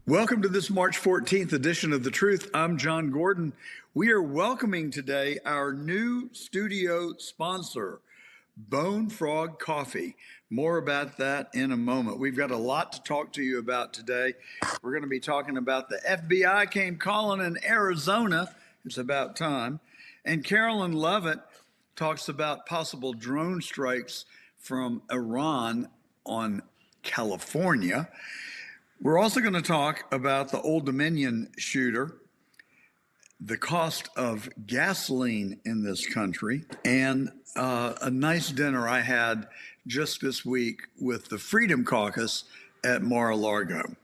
Welcome to this March 14th edition of The Truth. I'm John Gordon. We are welcoming today our new studio sponsor, Bone Frog Coffee. More about that in a moment. We've got a lot to talk to you about today. We're going to be talking about the FBI came calling in Arizona. It's about time. And Karoline Leavitt talks about possible drone strikes from Iran on California. We're also going to talk about the Old Dominion shooter, the cost of gasoline in this country, and a nice dinner I had just this week with the Freedom Caucus at Mar-a-Lago.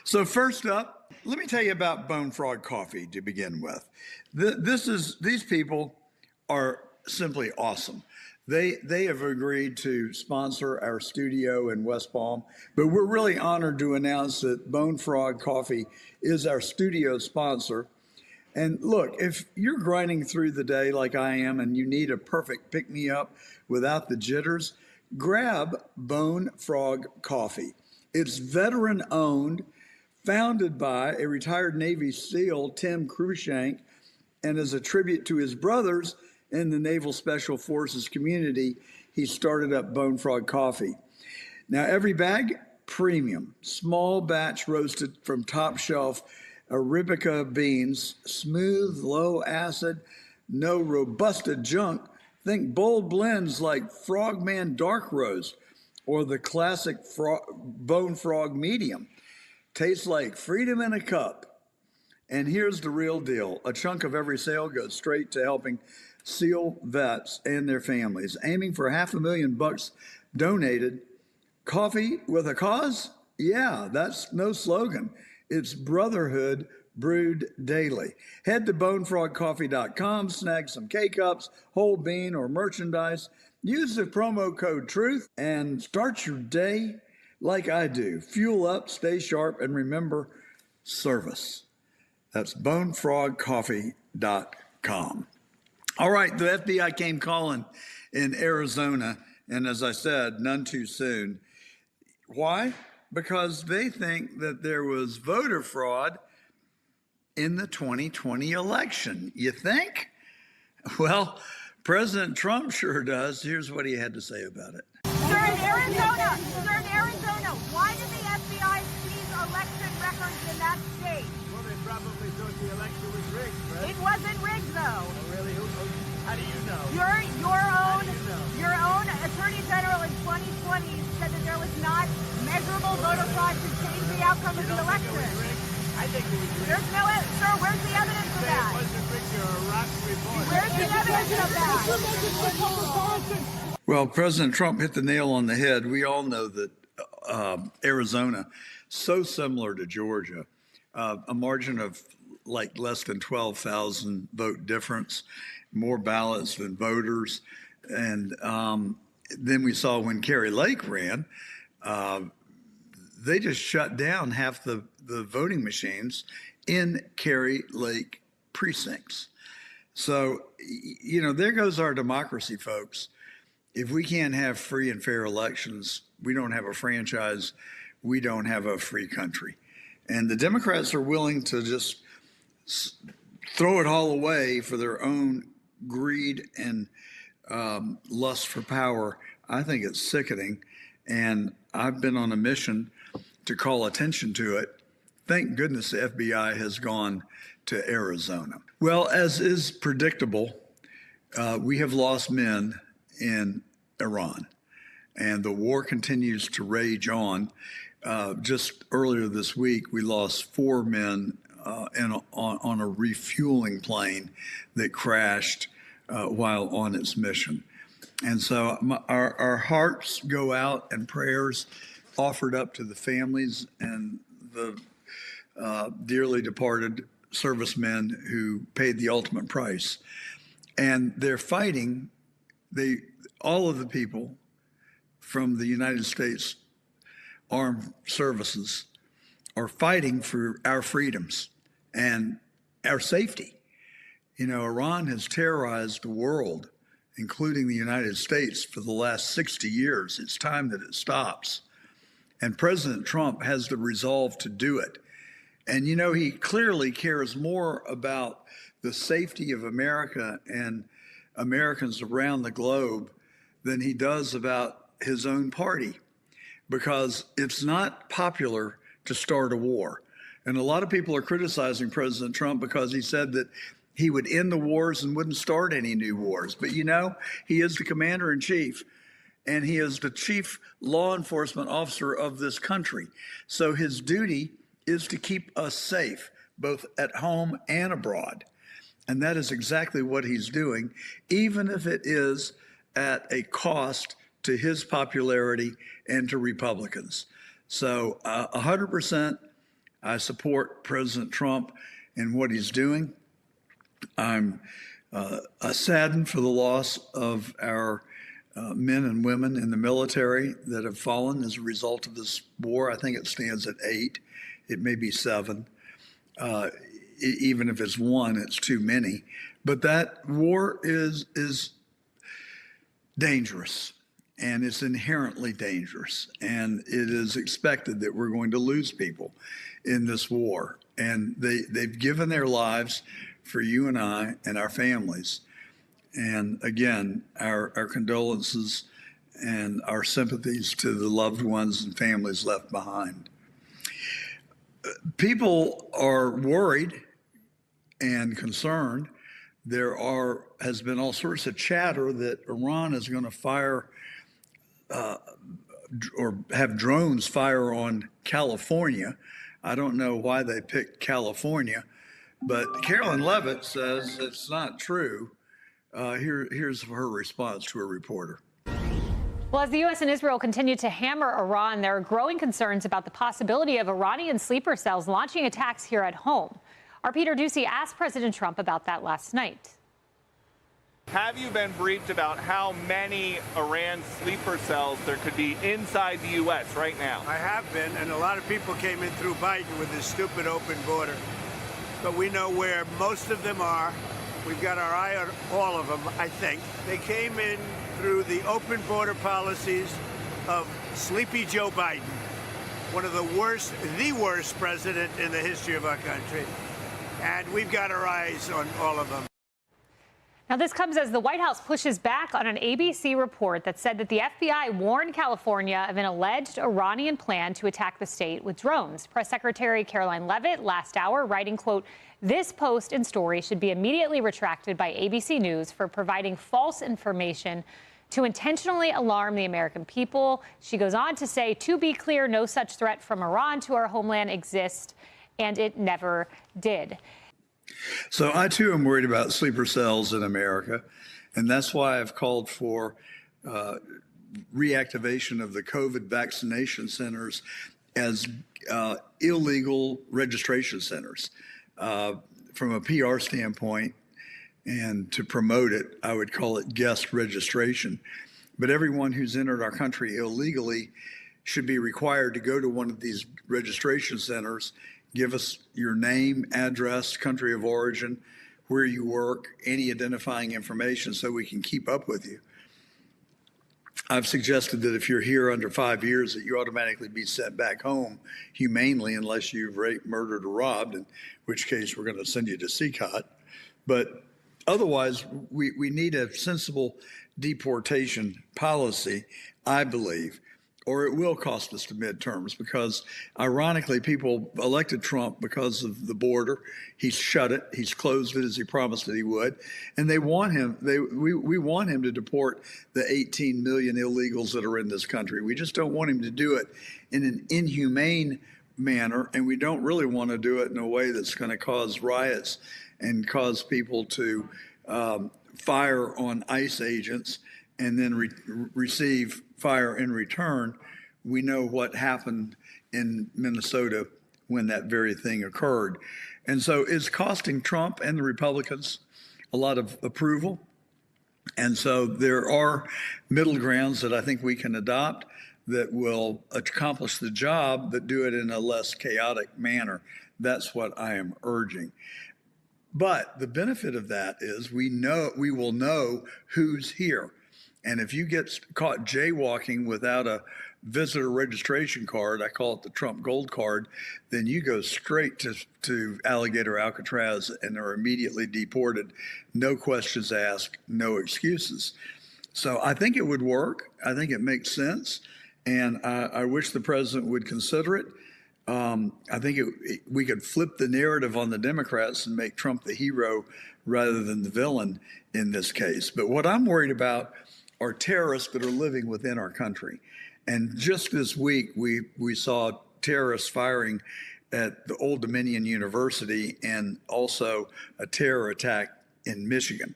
So first up, let me tell you about Bone Frog Coffee to begin with. These people are simply awesome. They have agreed to sponsor our studio in West Palm, but we're really honored to announce that Bone Frog Coffee is our studio sponsor. And look, if you're grinding through the day like I am and you need a perfect pick-me-up without the jitters, grab Bone Frog Coffee. It's veteran-owned, founded by a retired Navy SEAL, Tim Cruikshank, and as a tribute to his brothers in the Naval Special Forces community, he started up Bone Frog Coffee. Now, every bag, premium, small batch roasted from top shelf Arabica beans, smooth, low acid, no Robusta junk. Think bold blends like Frogman Dark Roast or the classic Bone Frog Medium. Tastes like freedom in a cup. And here's the real deal. A chunk of every sale goes straight to helping SEAL vets and their families, aiming for $500,000 donated. Coffee with a cause? Yeah, that's no slogan. It's brotherhood brewed daily. Head to bonefrogcoffee.com, snag some K-Cups, whole bean, or merchandise. Use the promo code TRUTH and start your day like I do. Fuel up, stay sharp, and remember service. That's bonefrogcoffee.com. All right, the FBI came calling in Arizona, and as I said, none too soon. Why? Because they think that there was voter fraud in the 2020 election. You think? Well, President Trump sure does. Here's what he had to say about it. Sir, in Arizona, why did the FBI seize election records in that state? Well, they probably thought the election was rigged, right? It wasn't rigged, though. Oh, really? How do you know? Your own Attorney General in 2020 said that there was not measurable voter fraud to change the outcome of the election. I think it was rigged. There's no evidence. Sir, where's the evidence of that? It wasn't rigged. You're a rock reporter. Where's the evidence of that? Well, President Trump hit the nail on the head. We all know that Arizona, so similar to Georgia, a margin of like less than 12,000 vote difference, more ballots than voters. And then we saw when Kari Lake ran, they just shut down half the voting machines in Kari Lake precincts. So, you know, there goes our democracy, folks. If we can't have free and fair elections, we don't have a franchise, we don't have a free country. And the Democrats are willing to just throw it all away for their own greed and lust for power. I think it's sickening. And I've been on a mission to call attention to it. Thank goodness the FBI has gone to Arizona. Well, as is predictable, we have lost men in Iran, and the war continues to rage on. Just earlier this week, we lost 4 men on a refueling plane that crashed while on its mission. And so our hearts go out and prayers offered up to the families and the dearly departed servicemen who paid the ultimate price. And they're fighting, all of the people from the United States Armed Services are fighting for our freedoms and our safety. You know, Iran has terrorized the world, including the United States, for the last 60 years. It's time that it stops. And President Trump has the resolve to do it. And, you know, he clearly cares more about the safety of America and Americans around the globe than he does about his own party, because it's not popular to start a war. And a lot of people are criticizing President Trump because he said that he would end the wars and wouldn't start any new wars. But, you know, he is the commander in chief, and he is the chief law enforcement officer of this country. So his duty is to keep us safe, both at home and abroad. And that is exactly what he's doing, even if it is at a cost to his popularity and to Republicans. So 100% I support President Trump in what he's doing. I'm saddened for the loss of our men and women in the military that have fallen as a result of this war. I think it stands at 8. It may be 7. Even if it's 1, it's too many. But that war is dangerous, and it's inherently dangerous. And it is expected that we're going to lose people in this war. And they've given their lives for you and I and our families. And again, our condolences and our sympathies to the loved ones and families left behind. People are worried and concerned. There has been all sorts of chatter that Iran is going to fire or have drones fire on California. I don't know why they picked California, but Karoline Leavitt says it's not true. Here's her response to a reporter. Well, as the U.S. and Israel continue to hammer Iran, there are growing concerns about the possibility of Iranian sleeper cells launching attacks here at home. Our Peter Doocy asked President Trump about that last night. Have you been briefed about how many Iran sleeper cells there could be inside the U.S. right now? I have been, and a lot of people came in through Biden with this stupid open border. But we know where most of them are. We've got our eye on all of them, I think. They came in through the open border policies of Sleepy Joe Biden, one of the worst president in the history of our country. And we've got our eyes on all of them. Now, this comes as the White House pushes back on an ABC report that said that the FBI warned California of an alleged Iranian plan to attack the state with drones. Press Secretary Karoline Leavitt last hour writing, quote, "This post and story should be immediately retracted by ABC News for providing false information to intentionally alarm the American people." She goes on to say, to be clear, no such threat from Iran to our homeland exists, and it never did. So I, too, am worried about sleeper cells in America, and that's why I've called for reactivation of the COVID vaccination centers as illegal registration centers. From a PR standpoint, and to promote it, I would call it guest registration. But everyone who's entered our country illegally should be required to go to one of these registration centers, give us your name, address, country of origin, where you work, any identifying information so we can keep up with you. I've suggested that if you're here under 5 years, that you automatically be sent back home humanely unless you've raped, murdered, or robbed, in which case we're going to send you to CCOT. But otherwise, we need a sensible deportation policy, I believe, or it will cost us the midterms, because ironically, people elected Trump because of the border. He's shut it. He's closed it as he promised that he would. And they want him, we want him to deport the 18 million illegals that are in this country. We just don't want him to do it in an inhumane manner, and we don't really want to do it in a way that's going to cause riots and cause people to fire on ICE agents and then receive fire in return. We know what happened in Minnesota when that very thing occurred. And so it's costing Trump and the Republicans a lot of approval. And so there are middle grounds that I think we can adopt that will accomplish the job, but do it in a less chaotic manner. That's what I am urging. But the benefit of that is we will know who's here. And if you get caught jaywalking without a visitor registration card, I call it the Trump Gold Card, then you go straight to Alligator Alcatraz and are immediately deported. No questions asked, no excuses. So I think it would work. I think it makes sense. And I wish the president would consider it. I think we could flip the narrative on the Democrats and make Trump the hero rather than the villain in this case. But what I'm worried about are terrorists that are living within our country. And just this week, we saw terrorists firing at the Old Dominion University and also a terror attack in Michigan.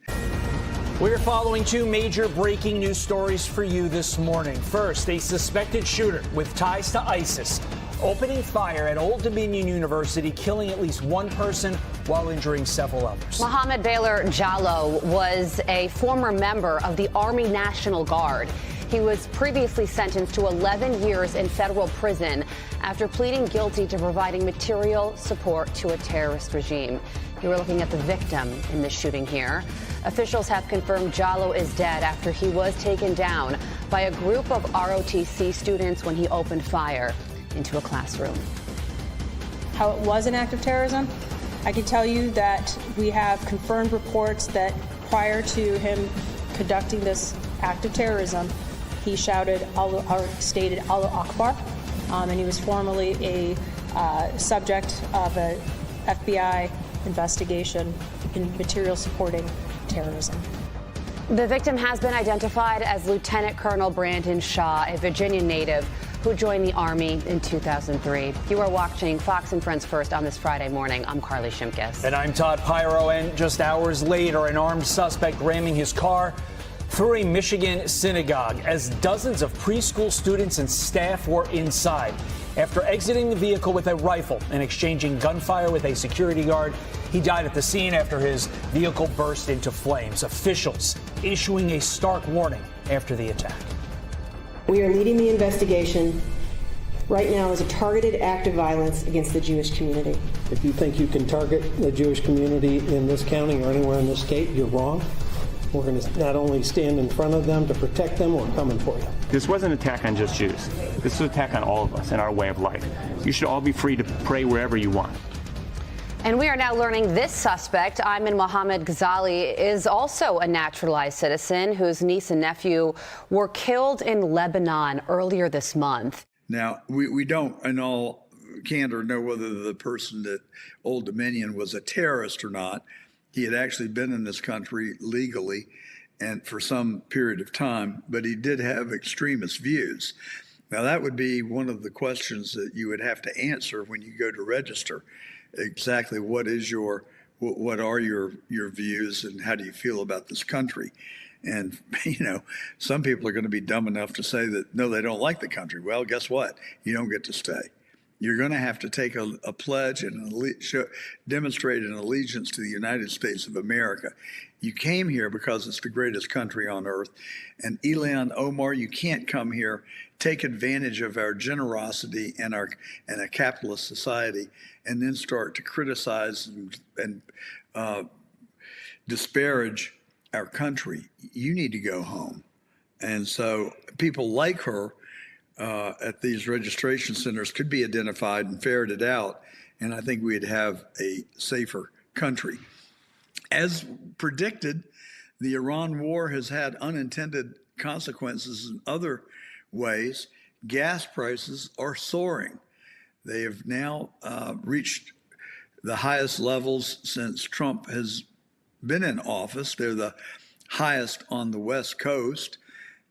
We're following two major breaking news stories for you this morning. First, a suspected shooter with ties to ISIS opening fire at Old Dominion University, killing at least one person while injuring several others. Mohammed Baylor Jallo was a former member of the Army National Guard. He was previously sentenced to 11 years in federal prison after pleading guilty to providing material support to a terrorist regime. You were looking at the victim in this shooting here. Officials have confirmed Jallo is dead after he was taken down by a group of ROTC students when he opened fire into a classroom. How it was an act of terrorism? I can tell you that we have confirmed reports that prior to him conducting this act of terrorism, he shouted or stated Allah Akbar, and he was formerly a subject of an FBI investigation in material supporting terrorism. The victim has been identified as Lieutenant Colonel Brandon Shaw, a Virginia native who joined the Army in 2003. You are watching Fox and Friends First on this Friday morning. I'm Carly Shimkus. And I'm Todd Pyro. And just hours later, an armed suspect ramming his car through a Michigan synagogue as dozens of preschool students and staff were inside. After exiting the vehicle with a rifle and exchanging gunfire with a security guard, he died at the scene after his vehicle burst into flames. Officials issuing a stark warning after the attack. We are leading the investigation right now as a targeted act of violence against the Jewish community. If you think you can target the Jewish community in this county or anywhere in this state, you're wrong. We're going to not only stand in front of them to protect them, we're coming for you. This wasn't an attack on just Jews. This was an attack on all of us and our way of life. You should all be free to pray wherever you want. And we are now learning this suspect, Ayman Mohammed Ghazali, is also a naturalized citizen whose niece and nephew were killed in Lebanon earlier this month. Now, we don't, in all candor, know whether the person at Old Dominion was a terrorist or not. He had actually been in this country legally and for some period of time, but he did have extremist views. Now, that would be one of the questions that you would have to answer when you go to register. Exactly what are your views and how do you feel about this country? And, some people are going to be dumb enough to say that, no, they don't like the country. Well, guess what? You don't get to stay. You're going to have to take a pledge and demonstrate an allegiance to the United States of America. You came here because it's the greatest country on earth. And Ilan Omar, you can't come here, take advantage of our generosity and a capitalist society, and then start to criticize and disparage our country. You need to go home. And so people like her at these registration centers could be identified and ferreted out, and I think we'd have a safer country. As predicted, the Iran war has had unintended consequences in other ways. Gas prices are soaring. They have now reached the highest levels since Trump has been in office. They're the highest on the West Coast.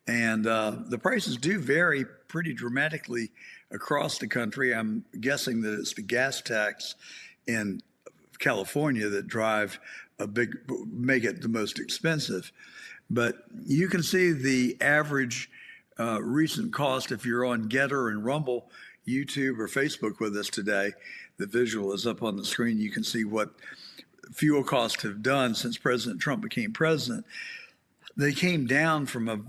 And the prices do vary pretty dramatically across the country. I'm guessing that it's the gas tax in California that make it the most expensive. But you can see the average recent cost if you're on Getter and Rumble, YouTube or Facebook with us today. The visual is up on the screen. You can see what fuel costs have done since President Trump became president. They came down from a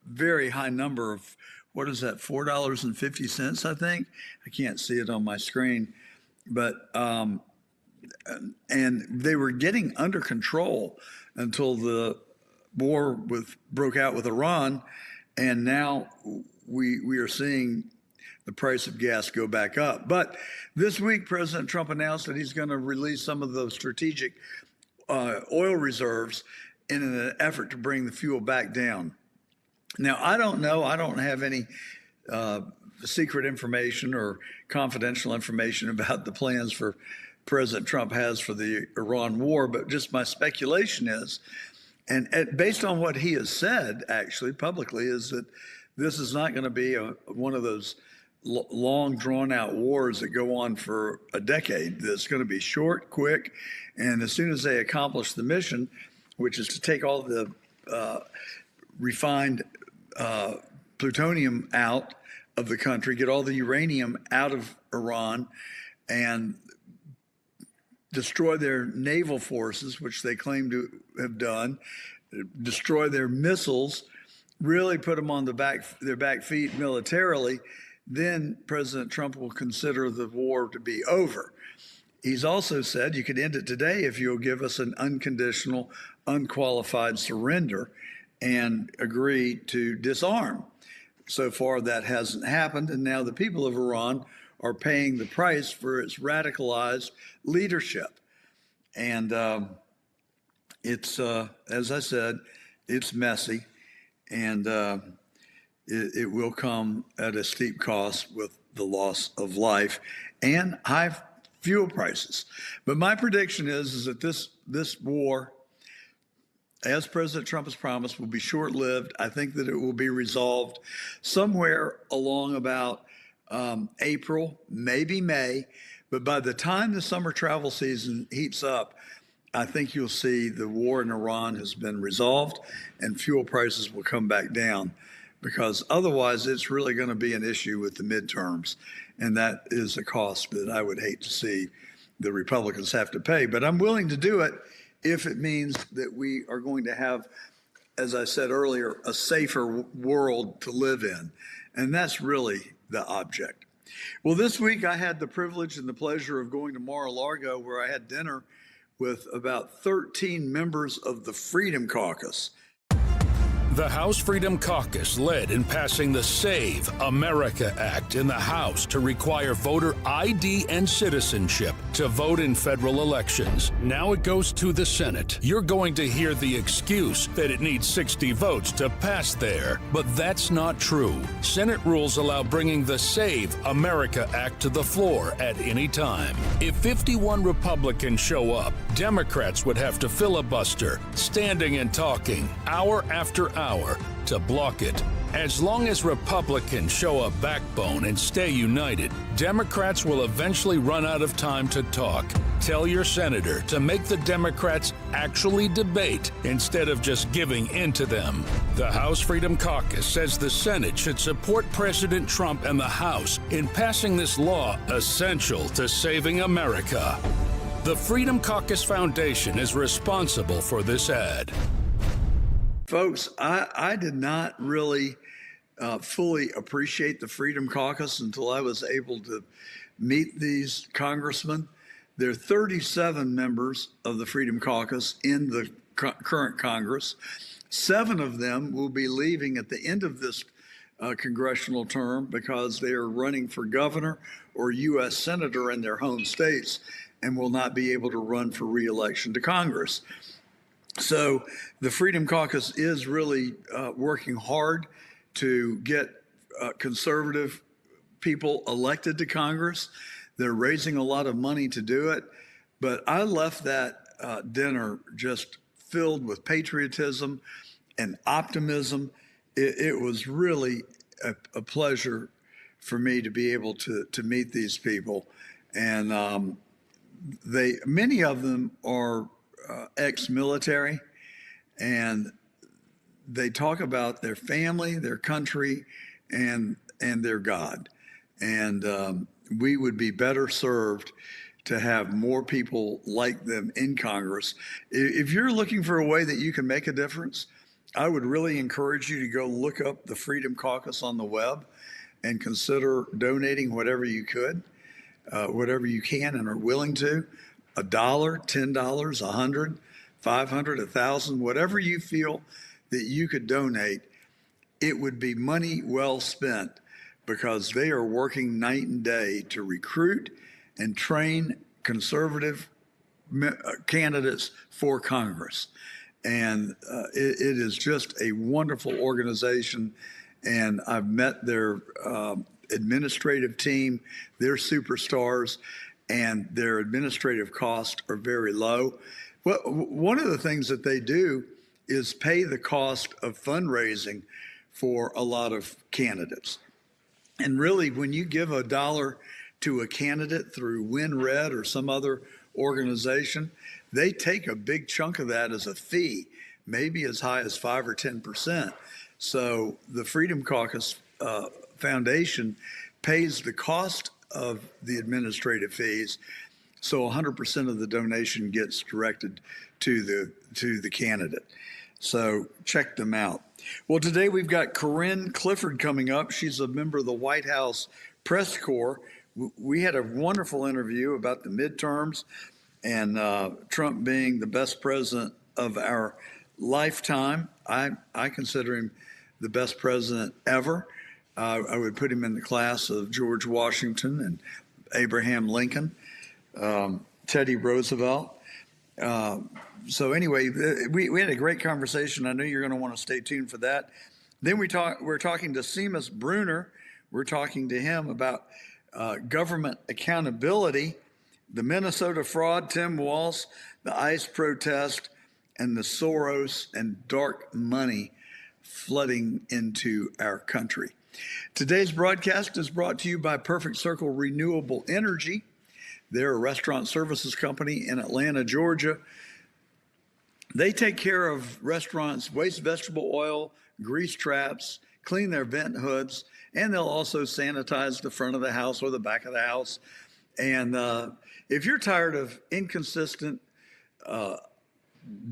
very high number of, what is that, $4.50, I think? I can't see it on my screen. But, and they were getting under control until the war broke out with Iran, and now we are seeing the price of gas go back up. But this week, President Trump announced that he's going to release some of those strategic oil reserves in an effort to bring the fuel back down. Now, I don't know. I don't have any secret information or confidential information about the plans for President Trump has for the Iran war, but just my speculation is, and based on what he has said actually publicly, is that this is not going to be one of those long drawn out wars that go on for a decade. That's going to be short, quick, and as soon as they accomplish the mission, which is to take all the refined plutonium out of the country, get all the uranium out of Iran, and destroy their naval forces, which they claim to have done, destroy their missiles, really put them on their back feet militarily, then President Trump will consider the war to be over. He's also said you could end it today if you'll give us an unconditional, unqualified surrender and agree to disarm. So far, that hasn't happened, and now the people of Iran are paying the price for its radicalized leadership. And it's, as I said, it's messy, and it will come at a steep cost with the loss of life and high fuel prices. But my prediction is that this war, as President Trump has promised, will be short-lived. I think that it will be resolved somewhere along about April, maybe May. But by the time the summer travel season heats up, I think you'll see the war in Iran has been resolved and fuel prices will come back down, because otherwise it's really going to be an issue with the midterms. And that is a cost that I would hate to see the Republicans have to pay. But I'm willing to do it if it means that we are going to have, as I said earlier, a safer world to live in. And that's really the object. Well, this week I had the privilege and the pleasure of going to Mar-a-Lago, where I had dinner with about 13 members of the Freedom Caucus. The House Freedom Caucus led in passing the Save America Act in the House to require voter ID and citizenship to vote in federal elections. Now it goes to the Senate. You're going to hear the excuse that it needs 60 votes to pass there, but that's not true. Senate rules allow bringing the Save America Act to the floor at any time. If 51 Republicans show up, Democrats would have to filibuster, standing and talking, hour after hour, to block it. As long as Republicans show a backbone and stay united, Democrats will eventually run out of time to talk. Tell your senator to make the Democrats actually debate instead of just giving in to them. The House Freedom Caucus says the Senate should support President Trump and the House in passing this law essential to saving America. The Freedom Caucus Foundation is responsible for this ad. Folks, I did not really fully appreciate the Freedom Caucus until I was able to meet these congressmen. There are 37 members of the Freedom Caucus in the current Congress. 7 of them will be leaving at the end of this congressional term because they are running for governor or U.S. senator in their home states and will not be able to run for re-election to Congress. So the Freedom Caucus is really working hard to get conservative people elected to Congress. They're raising a lot of money to do it. But I left that dinner just filled with patriotism and optimism. It was really a pleasure for me to be able to meet these people. And many of them are ex-military, and they talk about their family, their country, and their God. And we would be better served to have more people like them in Congress. If you're looking for a way that you can make a difference, I would really encourage you to go look up the Freedom Caucus on the web and consider donating whatever you could, whatever you can and are willing to. $1, $10, $100, 500, 1,000, whatever you feel that you could donate, it would be money well spent, because they are working night and day to recruit and train conservative candidates for Congress. And it is just a wonderful organization. And I've met their administrative team. They're superstars, and their administrative costs are very low. Well, one of the things that they do is pay the cost of fundraising for a lot of candidates. And really, when you give $1 to a candidate through WinRed or some other organization, they take a big chunk of that as a fee, maybe as high as 5 or 10%. So the Freedom Caucus Foundation pays the cost of the administrative fees, so 100% of the donation gets directed to the candidate. So check them out. Well, today we've got Karoline Clifford coming up. She's a member of the White House Press Corps. We had a wonderful interview about the midterms and Trump being the best president of our lifetime. I consider him the best president ever. I would put him in the class of George Washington and Abraham Lincoln, Teddy Roosevelt. So anyway, we had a great conversation. I know you're going to want to stay tuned for that. Then we're talking to Seamus Bruner. We're talking to him about government accountability, the Minnesota fraud, Tim Walz, the ICE protest, and the Soros and dark money flooding into our country. Today's broadcast is brought to you by Perfect Circle Renewable Energy. They're a restaurant services company in Atlanta, Georgia. They take care of restaurants, waste vegetable oil, grease traps, clean their vent hoods, and they'll also sanitize the front of the house or the back of the house. And if you're tired of inconsistent,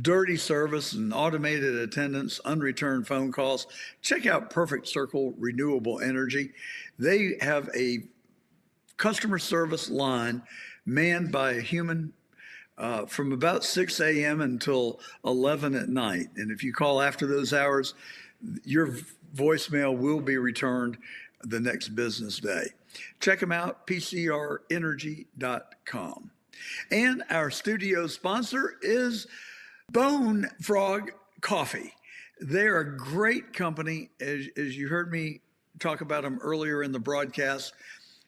dirty service and automated attendance, unreturned phone calls, check out Perfect Circle Renewable Energy. They have a customer service line manned by a human from about 6 a.m. until 11 at night. And if you call after those hours, your voicemail will be returned the next business day. Check them out, pcrenergy.com. And our studio sponsor is Bone Frog Coffee. They're a great company. As you heard me talk about them earlier in the broadcast,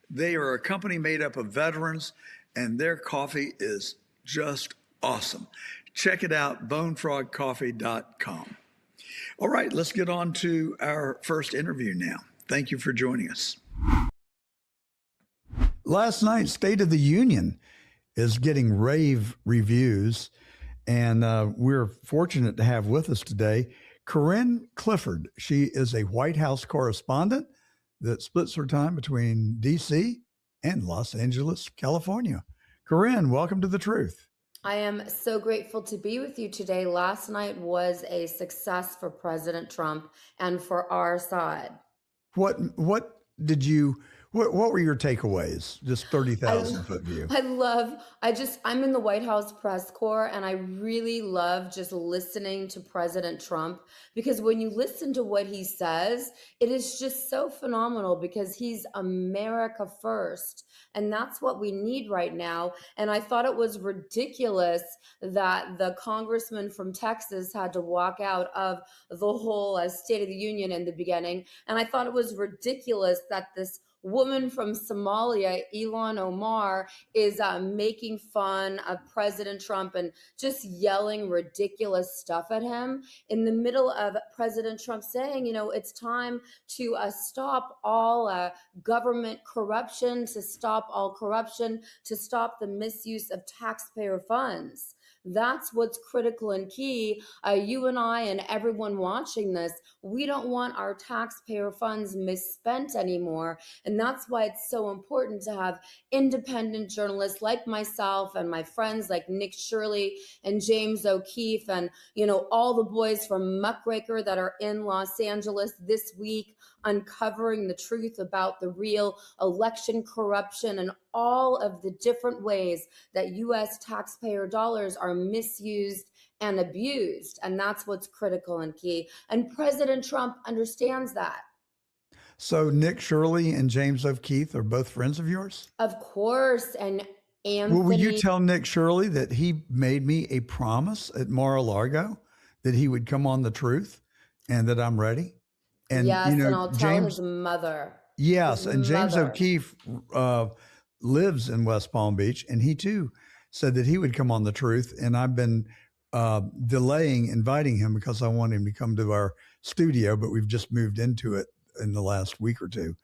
they are a company made up of veterans, and their coffee is just awesome. Check it out, bonefrogcoffee.com. All right, let's get on to our first interview now. Thank you for joining us. Last night's State of the Union is getting rave reviews, and we're fortunate to have with us today Karoline Clifford. She is a White House correspondent that splits her time between D.C. and Los Angeles, California. Karoline, welcome to The Truth. I am so grateful to be with you today. Last night was a success for President Trump and for our side. What were your takeaways? Just 30,000 foot view. I'm in the White House press corps, and I really love just listening to President Trump, because when you listen to what he says, it is just so phenomenal, because he's America first. And that's what we need right now. And I thought it was ridiculous that the congressman from Texas had to walk out of the whole State of the Union in the beginning. And I thought it was ridiculous that this woman from Somalia, Ilhan Omar, is making fun of President Trump and just yelling ridiculous stuff at him in the middle of President Trump saying, it's time to stop all government corruption, to stop all corruption, to stop the misuse of taxpayer funds. That's what's critical and key. You and I and everyone watching this, we don't want our taxpayer funds misspent anymore. And that's why it's so important to have independent journalists like myself and my friends like Nick Shirley and James O'Keefe and, all the boys from Muckraker that are in Los Angeles this week, uncovering the truth about the real election corruption and all of the different ways that U.S. taxpayer dollars are misused and abused. And that's what's critical and key. And President Trump understands that. So Nick Shirley and James O'Keefe are both friends of yours? Of course. And Anthony. Well, will you tell Nick Shirley that he made me a promise at Mar-a-Lago that he would come on The Truth and that I'm ready? And, yes, you know, and I'll tell his mother. Yes, his and James mother. O'Keefe lives in West Palm Beach, and he too said that he would come on The Truth. And I've been delaying inviting him because I want him to come to our studio, but we've just moved into it in the last week or two.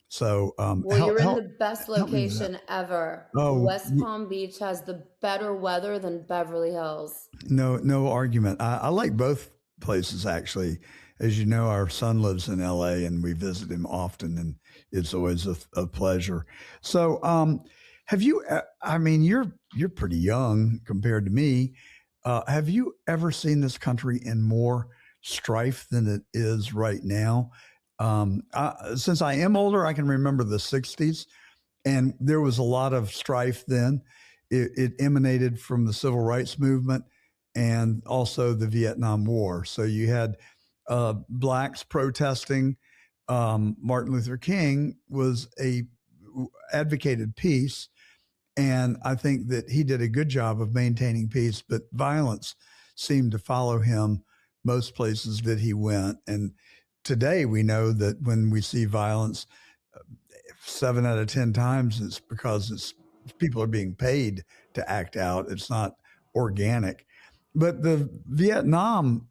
So, well, you're in the best location ever. Oh, West Palm Beach has the better weather than Beverly Hills. No argument. I like both places, actually. As you know, our son lives in LA and we visit him often, and it's always a pleasure. So, have you, I mean, you're pretty young compared to me. Have you ever seen this country in more strife than it is right now? Since I am older, I can remember the 60s, and there was a lot of strife then. It emanated from the civil rights movement and also the Vietnam War. So you had blacks protesting. Martin Luther King advocated peace, and I think that he did a good job of maintaining peace, but violence seemed to follow him most places that he went. And today we know that when we see violence, 7 out of 10 times it's because people are being paid to act out. It's not organic. But the Vietnam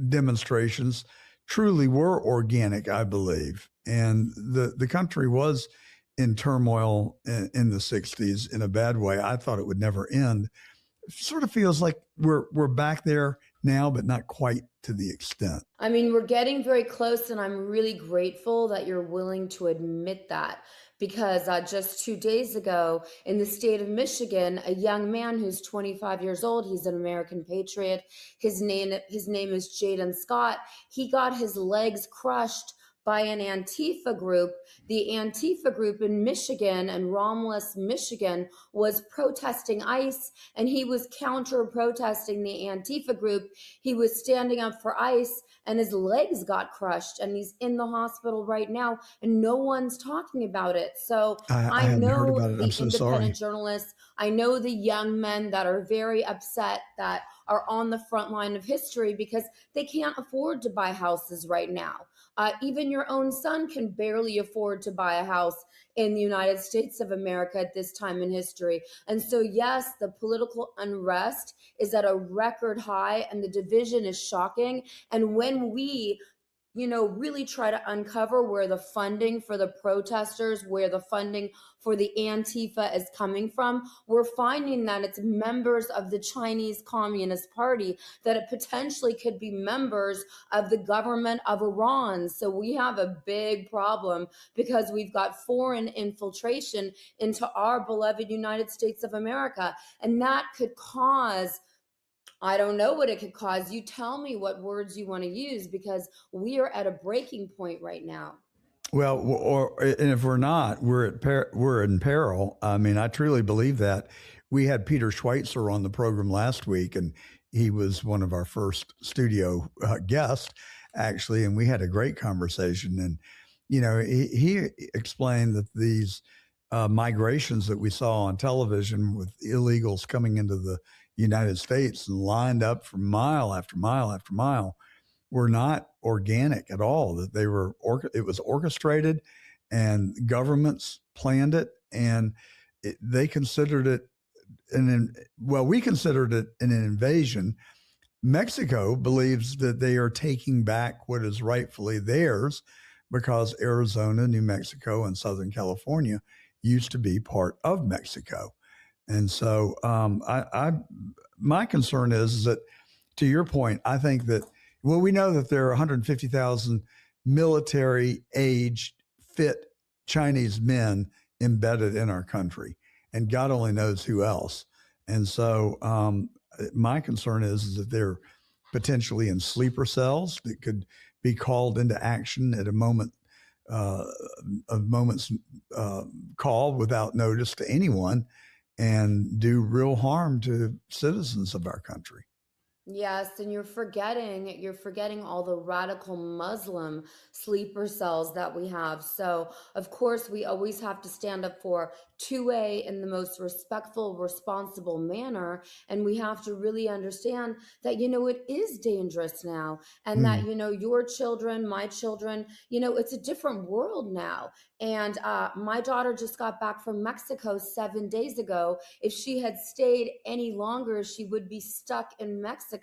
demonstrations truly were organic, I believe. And the country was in turmoil in the 60s in a bad way. I thought it would never end. It sort of feels like we're back there now, but not quite to the extent. I mean, we're getting very close, and I'm really grateful that you're willing to admit that, because just 2 days ago in the state of Michigan, a young man who's 25 years old, he's an American patriot. His name is Jaden Scott. He got his legs crushed by an Antifa group. The Antifa group in Michigan and Romulus, Michigan, was protesting ICE, and he was counter-protesting the Antifa group. He was standing up for ICE, and his legs got crushed, and he's in the hospital right now, and no one's talking about it. So I know the independent journalists, I know the young men that are very upset that are on the front line of history because they can't afford to buy houses right now. Even your own son can barely afford to buy a house in the United States of America at this time in history. And so, yes, the political unrest is at a record high, and the division is shocking. And when we really try to uncover where the funding for the protesters, where the funding for the Antifa is coming from, we're finding that it's members of the Chinese Communist Party, that it potentially could be members of the government of Iran. So we have a big problem because we've got foreign infiltration into our beloved United States of America. And that could cause, I don't know what it could cause. You tell me what words you want to use, because we are at a breaking point right now. Well, and if we're not, we're in peril. I mean, I truly believe that. We had Peter Schweitzer on the program last week, and he was one of our first studio guests, actually, and we had a great conversation. And he explained that these migrations that we saw on television with illegals coming into the United States and lined up for mile after mile after mile were not organic at all, that it was orchestrated, and governments planned it, and they considered it we considered it an invasion. Mexico believes that they are taking back what is rightfully theirs because Arizona, New Mexico, and Southern California used to be part of Mexico. And so my concern is that, to your point, I think that, we know that there are 150,000 military-aged, fit Chinese men embedded in our country, and God only knows who else. And so my concern is that they're potentially in sleeper cells that could be called into action at a moment uh, a moment's call without notice to anyone and do real harm to citizens of our country. Yes, and you're forgetting all the radical Muslim sleeper cells that we have. So, of course, we always have to stand up for 2A in the most respectful, responsible manner, and we have to really understand that it is dangerous now, and that your children, my children, it's a different world now. And my daughter just got back from Mexico 7 days ago. If she had stayed any longer, she would be stuck in Mexico.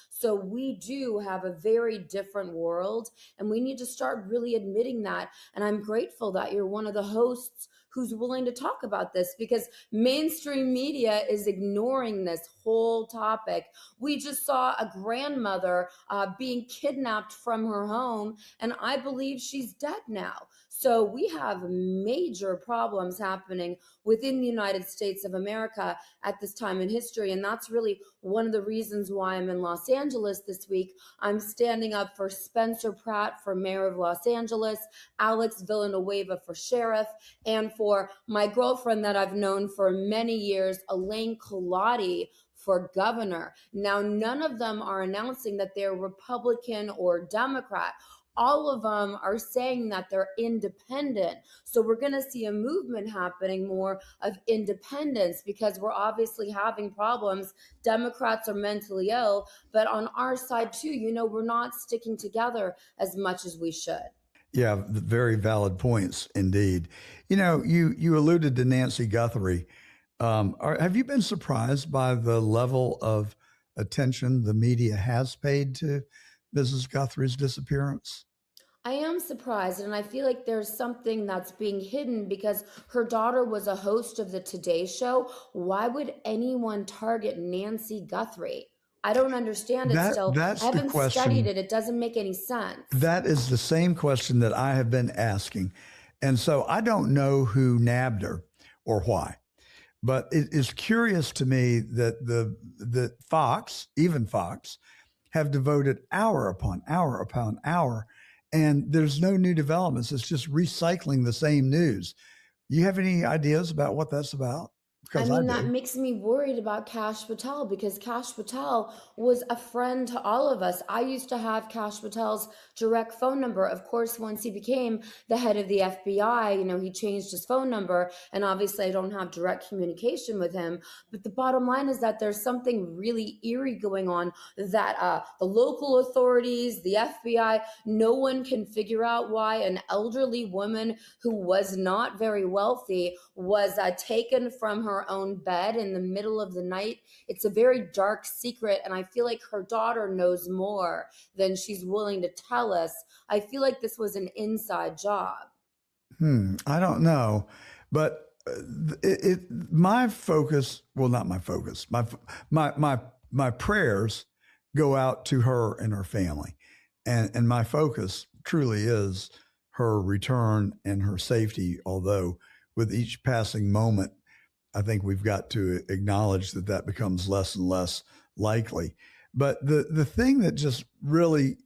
So we do have a very different world, and we need to start really admitting that. And I'm grateful that you're one of the hosts who's willing to talk about this, because mainstream media is ignoring this whole topic. We just saw a grandmother being kidnapped from her home, and I believe she's dead now. So we have major problems happening within the United States of America at this time in history. And that's really one of the reasons why I'm in Los Angeles this week. I'm standing up for Spencer Pratt for mayor of Los Angeles, Alex Villanueva for sheriff, and for my girlfriend that I've known for many years, Elaine Colati, for governor. Now, none of them are announcing that they're Republican or Democrat. All of them are saying that they're independent. So we're going to see a movement happening more of independence, because we're obviously having problems. Democrats are mentally ill, but on our side too, we're not sticking together as much as we should. Yeah, very valid points indeed. You alluded to Nancy Guthrie. Have you been surprised by the level of attention the media has paid to Mrs. Guthrie's disappearance? I am surprised, and I feel like there's something that's being hidden, because her daughter was a host of the Today Show. Why would anyone target Nancy Guthrie? I don't understand it still. That's I haven't the question. studied it. It doesn't make any sense. That is the same question that I have been asking. And so I don't know who nabbed her or why. But it is curious to me that Fox, even Fox, have devoted hour upon hour, and there's no new developments. It's just recycling the same news. You have any ideas about what that's about? Because I that do. makes me worried about Kash Patel, because Kash Patel was a friend to all of us. I used to have Kash Patel's direct phone number. Of course, once he became the head of the FBI, he changed his phone number, and obviously I don't have direct communication with him. But the bottom line is that there's something really eerie going on, that the local authorities, the FBI, no one can figure out why an elderly woman who was not very wealthy was taken from her own bed in the middle of the night. It's a very dark secret, and I feel like her daughter knows more than she's willing to tell us. I feel like this was an inside job. I don't know, but my focus, well, not my focus, my prayers go out to her and her family, and my focus truly is her return and her safety. Although with each passing moment, I think we've got to acknowledge that becomes less and less likely. But the thing that just really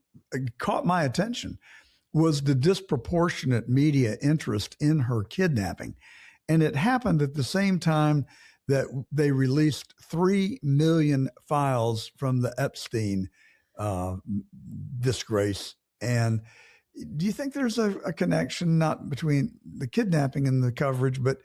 caught my attention was the disproportionate media interest in her kidnapping. And it happened at the same time that they released 3 million files from the Epstein disgrace. And do you think there's a connection, not between the kidnapping and the coverage, but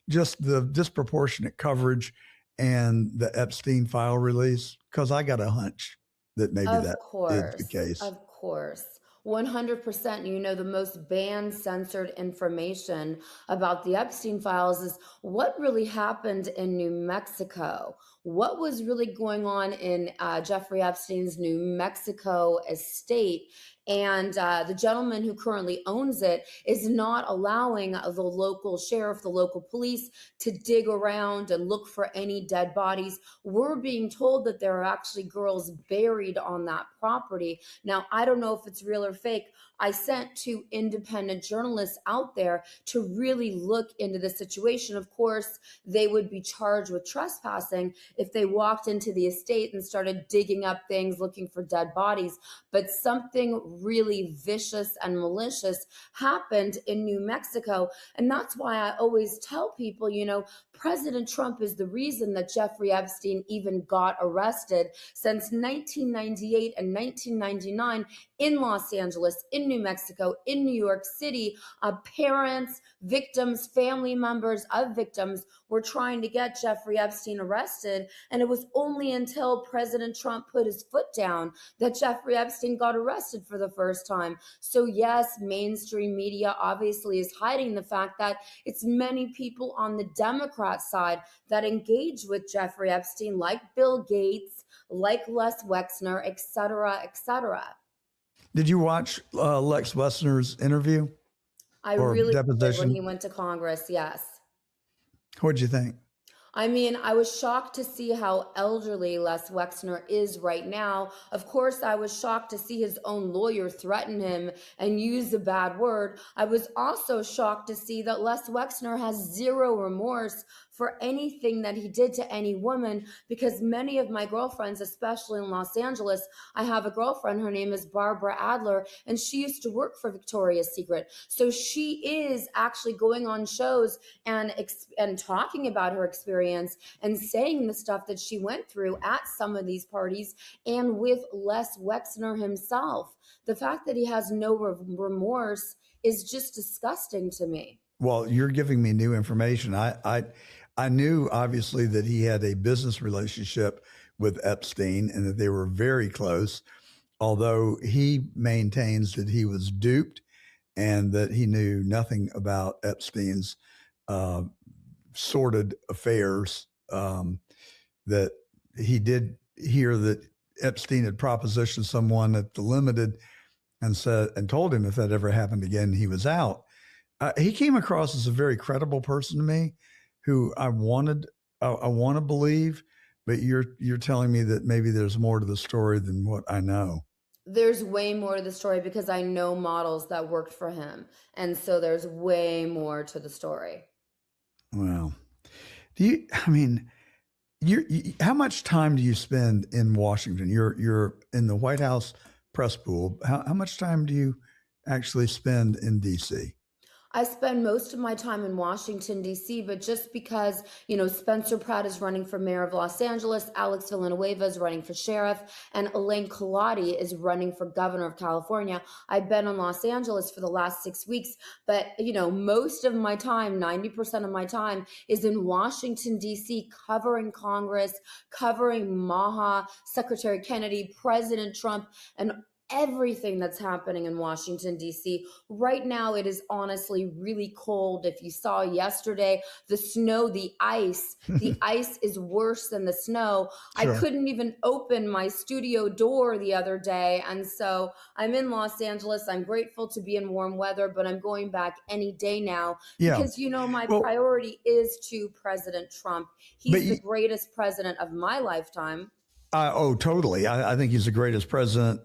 just the disproportionate coverage and the Epstein file release? Because I got a hunch that maybe is the case. Of course. 100%. The most banned, censored information about the Epstein files is what really happened in New Mexico. What was really going on in Jeffrey Epstein's New Mexico estate? And the gentleman who currently owns it is not allowing the local sheriff, the local police, to dig around and look for any dead bodies. We're being told that there are actually girls buried on that property. Now, I don't know if it's real or fake. I sent 2 independent journalists out there to really look into the situation. Of course, they would be charged with trespassing if they walked into the estate and started digging up things, looking for dead bodies. But something really vicious and malicious happened in New Mexico. And that's why I always tell people, President Trump is the reason that Jeffrey Epstein even got arrested. Since 1998 and 1999 in Los Angeles, in New Mexico, in New York City, parents, victims, family members of victims were trying to get Jeffrey Epstein arrested. And it was only until President Trump put his foot down that Jeffrey Epstein got arrested for the first time. So yes, mainstream media obviously is hiding the fact that it's many people on the Democrat side that engage with Jeffrey Epstein, like Bill Gates, like Les Wexner, et cetera, et cetera. Did you watch Lex Wessner's interview? I really did when he went to Congress, yes. What'd you think? I mean, I was shocked to see how elderly Les Wexner is right now. Of course, I was shocked to see his own lawyer threaten him and use a bad word. I was also shocked to see that Les Wexner has zero remorse for anything that he did to any woman, because many of my girlfriends, especially in Los Angeles, I have a girlfriend, her name is Barbara Adler, and she used to work for Victoria's Secret. So she is actually going on shows and talking about her experience and saying the stuff that she went through at some of these parties and with Les Wexner himself. The fact that he has no remorse is just disgusting to me. Well, you're giving me new information. I knew obviously that he had a business relationship with Epstein and that they were very close, although he maintains that he was duped and that he knew nothing about Epstein's sordid affairs, that he did hear that Epstein had propositioned someone at the Limited and told him if that ever happened again, he was out. He came across as a very credible person to me, who I want to believe, but you're telling me that maybe there's more to the story than what I know. There's way more to the story because I know models that worked for him, and so there's way more to the story. Well, how much time do you spend in Washington? You're in the White House press pool. How much time do you actually spend in D.C.? I spend most of my time in Washington, D.C., but just because, Spencer Pratt is running for mayor of Los Angeles, Alex Villanueva is running for sheriff, and Elaine Colati is running for governor of California. I've been in Los Angeles for the last 6 weeks, but, most of my time, 90% of my time is in Washington, D.C., covering Congress, covering Maha, Secretary Kennedy, President Trump, and everything that's happening in Washington, D.C. Right now, it is honestly really cold. If you saw yesterday, the snow, the ice is worse than the snow. Sure. I couldn't even open my studio door the other day. And so I'm in Los Angeles. I'm grateful to be in warm weather, but I'm going back any day now because, my priority is to President Trump. He's the greatest president of my lifetime. Oh, totally. I think he's the greatest president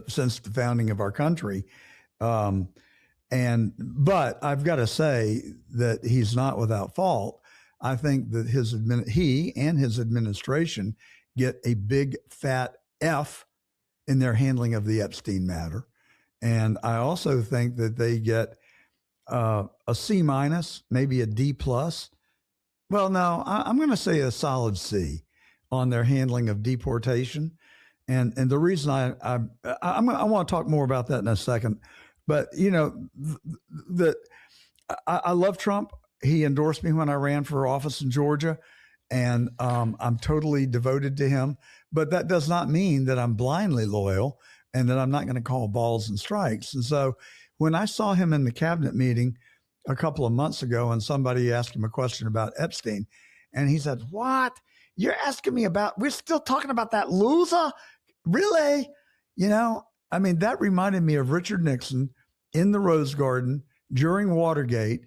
since the founding of our country. But I've got to say that he's not without fault. I think that he and his administration get a big fat F in their handling of the Epstein matter. And I also think that they get a C-, maybe a D+. Well, no, I'm going to say a solid C on their handling of deportation. And the reason I want to talk more about that in a second, but I love Trump. He endorsed me when I ran for office in Georgia, and I'm totally devoted to him, but that does not mean that I'm blindly loyal and that I'm not going to call balls and strikes. And so when I saw him in the cabinet meeting a couple of months ago and somebody asked him a question about Epstein, and he said, "What? You're asking me about, we're still talking about that loser? Really?" That reminded me of Richard Nixon in the Rose Garden during Watergate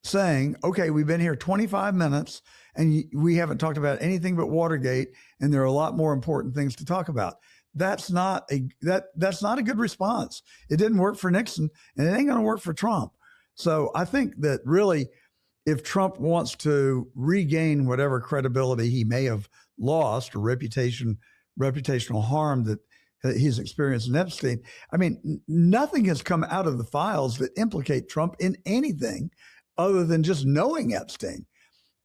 saying, "Okay, we've been here 25 minutes and we haven't talked about anything but Watergate, and there are a lot more important things to talk about." That's not a good response. It didn't work for Nixon, and it ain't going to work for Trump. So I think that really, if Trump wants to regain whatever credibility he may have lost or reputational harm that he's experienced in Epstein. I mean, nothing has come out of the files that implicate Trump in anything other than just knowing Epstein.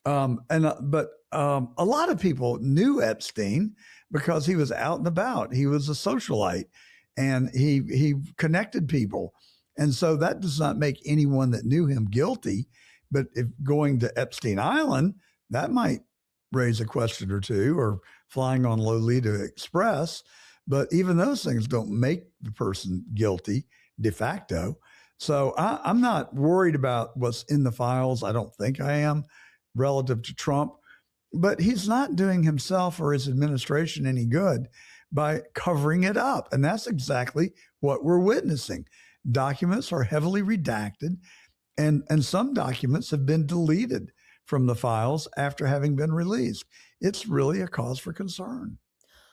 But a lot of people knew Epstein because he was out and about. He was a socialite, and he connected people. And so that does not make anyone that knew him guilty. But if going to Epstein Island, that might raise a question or two, or flying on Lolita Express. But even those things don't make the person guilty de facto. So I'm not worried about what's in the files. I don't think I am, relative to Trump. But he's not doing himself or his administration any good by covering it up. And that's exactly what we're witnessing. Documents are heavily redacted, and some documents have been deleted from the files after having been released. It's really a cause for concern.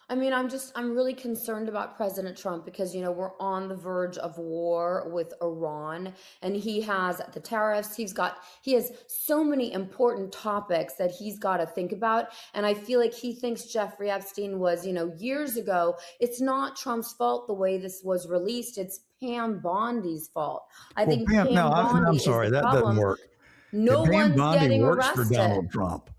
I mean, I'm really concerned about President Trump because, we're on the verge of war with Iran, and he has the tariffs. He has so many important topics that he's got to think about. And I feel like he thinks Jeffrey Epstein was, years ago. It's not Trump's fault the way this was released. It's Pam Bondi's fault. I think Pam Bondi I'm sorry, is the that problem. doesn't work. No Pam one's Bondi getting works arrested. for Donald Trump.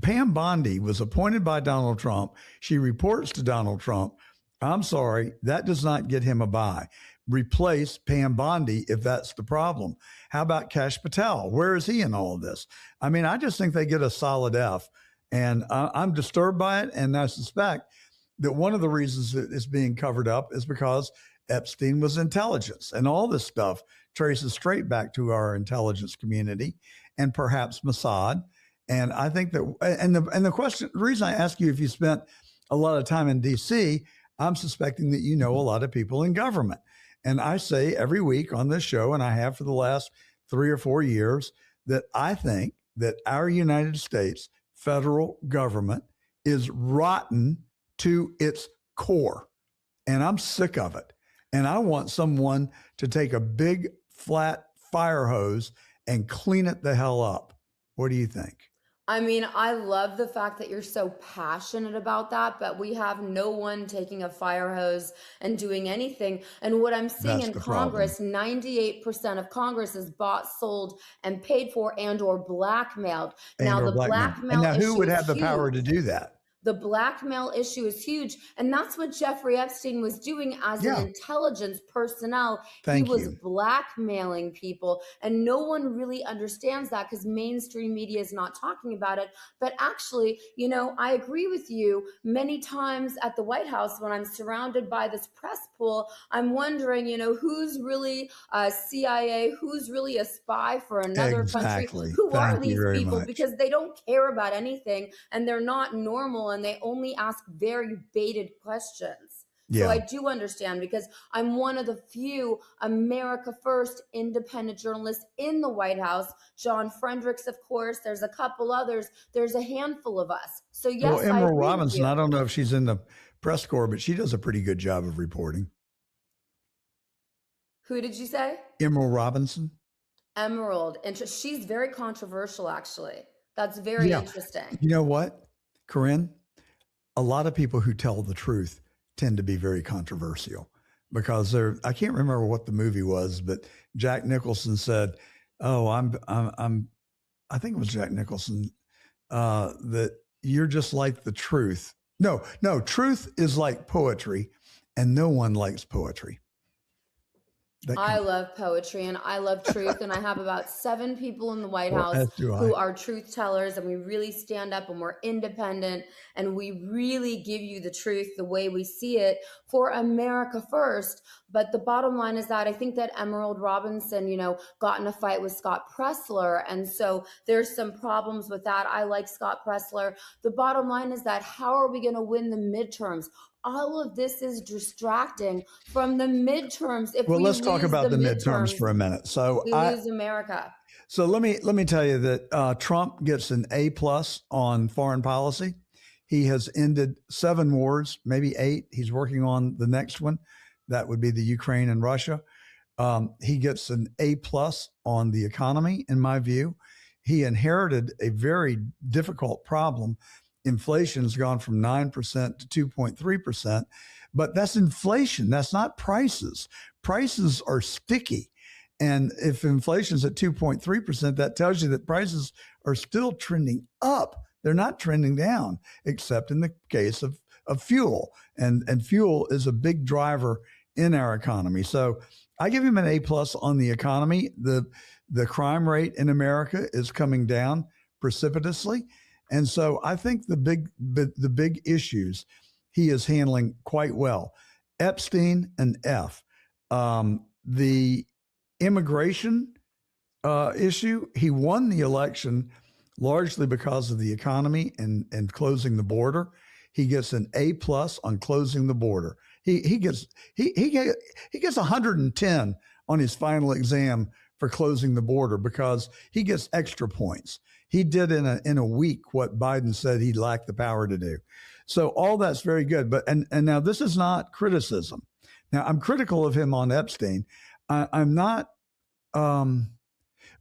Pam Bondi was appointed by Donald Trump. She reports to Donald Trump. I'm sorry, that does not get him a bye. Replace Pam Bondi if that's the problem. How about Kash Patel? Where is he in all of this? I mean, I just think they get a solid F, and I'm disturbed by it. And I suspect that one of the reasons that it's being covered up is because Epstein was intelligence, and all this stuff traces straight back to our intelligence community and perhaps Mossad. And I think that, the reason I ask you if you spent a lot of time in DC, I'm suspecting that you know a lot of people in government. And I say every week on this show, and I have for the last 3 or 4 years, that I think that our United States federal government is rotten to its core. And I'm sick of it. And I want someone to take a big flat fire hose and clean it the hell up. What do you think? I mean, I love the fact that you're so passionate about that, but we have no one taking a fire hose and doing anything. And what I'm seeing in Congress, 98% of Congress is bought, sold, and paid for and or blackmailed. Now, the blackmail and now who would have the huge. power to do that? The blackmail issue is huge. And that's what Jeffrey Epstein was doing as an intelligence personnel. He was blackmailing people. And no one really understands that because mainstream media is not talking about it. But actually, I agree with you. Many times at the White House, when I'm surrounded by this press pool, I'm wondering, who's really a CIA, who's really a spy for another country? Who are these people? Because they don't care about anything, and they're not normal, and they only ask very baited questions. So I do understand, because I'm one of the few America First independent journalists in the White House. John Fredericks, of course. There's a couple others. There's a handful of us. So yes, well, Emerald Robinson, I don't know if she's in the press corps, but she does a pretty good job of reporting. Who did you say? Emerald Robinson. Emerald. She's very controversial, actually. That's very interesting. You know what, Corinne? A lot of people who tell the truth tend to be very controversial, because I can't remember what the movie was, but Jack Nicholson said, I think it was Jack Nicholson, that you're just like the truth. No, truth is like poetry, and no one likes poetry. I love poetry and I love truth. And I have about 7 people in the White House who are truth tellers, and we really stand up and we're independent and we really give you the truth the way we see it for America first. But the bottom line is that I think that Emerald Robinson, got in a fight with Scott Presler. And so there's some problems with that. I like Scott Presler. The bottom line is that how are we going to win the midterms? All of this is distracting from the midterms. Let's talk about the midterms for a minute. So we lose America. So let me tell you that Trump gets an A+ on foreign policy. He has ended 7 wars, maybe 8. He's working on the next one. That would be the Ukraine and Russia. He gets an A+ on the economy, in my view. He inherited a very difficult problem inflation's gone from 9% to 2.3%, but that's inflation. That's not prices. Prices are sticky. And if inflation's at 2.3%, that tells you that prices are still trending up. They're not trending down, except in the case of fuel. And fuel is a big driver in our economy. So I give him an A+ on the economy. The crime rate in America is coming down precipitously. And so I think the big issues he is handling quite well. Epstein and F. The immigration issue, he won the election largely because of the economy and closing the border. He gets an A+ on closing the border. He gets 110 on his final exam for closing the border because he gets extra points. He did in a week what Biden said he lacked the power to do. So all that's very good. But and now this is not criticism. Now I'm critical of him on Epstein. I'm not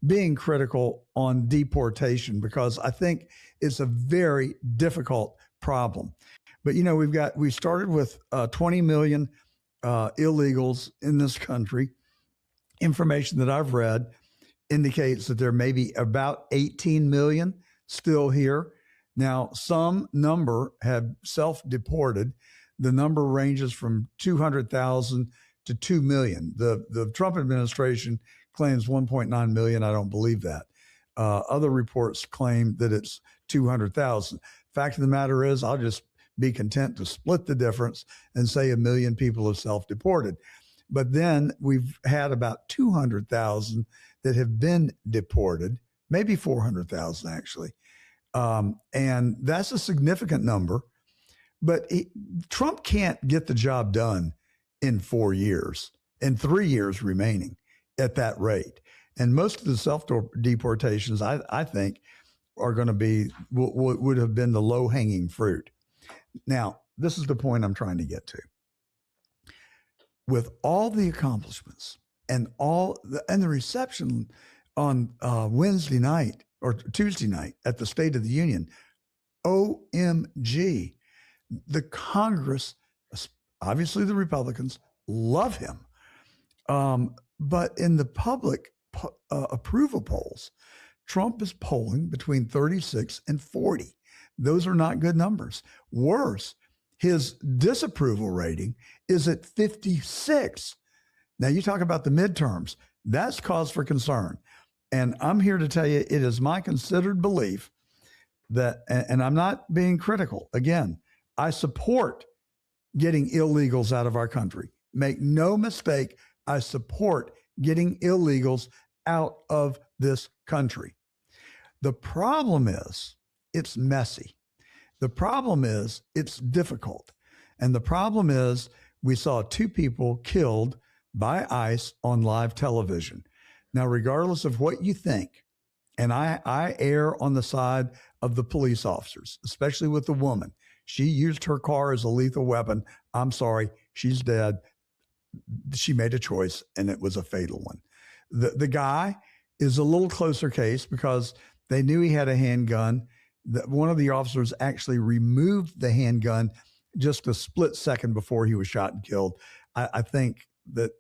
being critical on deportation because I think it's a very difficult problem. But we started with 20 million illegals in this country. Information that I've read indicates that there may be about 18 million still here. Now, some number have self-deported. The number ranges from 200,000 to 2 million. The Trump administration claims 1.9 million. I don't believe that. Other reports claim that it's 200,000. Fact of the matter is, I'll just be content to split the difference and say 1 million people have self-deported. But then we've had about 200,000 that have been deported, maybe 400,000 actually. And that's a significant number. But Trump can't get the job done in 4 years, in 3 years remaining at that rate. And most of the self-deportations, I think, are going to be, would have been the low-hanging fruit. Now, this is the point I'm trying to get to. With all the accomplishments and the reception on Wednesday night or Tuesday night at the State of the Union, OMG, the Congress, obviously the Republicans, love him. But in the public approval polls, Trump is polling between 36 and 40. Those are not good numbers. Worse, his disapproval rating is at 56. Now, you talk about the midterms. That's cause for concern. And I'm here to tell you, it is my considered belief that, and I'm not being critical, again, I support getting illegals out of our country. Make no mistake, I support getting illegals out of this country. The problem is it's messy. The problem is it's difficult. And the problem is we saw 2 people killed by ICE on live television. Now, regardless of what you think, and I err on the side of the police officers, especially with the woman. She used her car as a lethal weapon. I'm sorry, she's dead. She made a choice, and it was a fatal one. The guy is a little closer case because they knew he had a handgun. One of the officers actually removed the handgun just a split second before he was shot and killed. I think that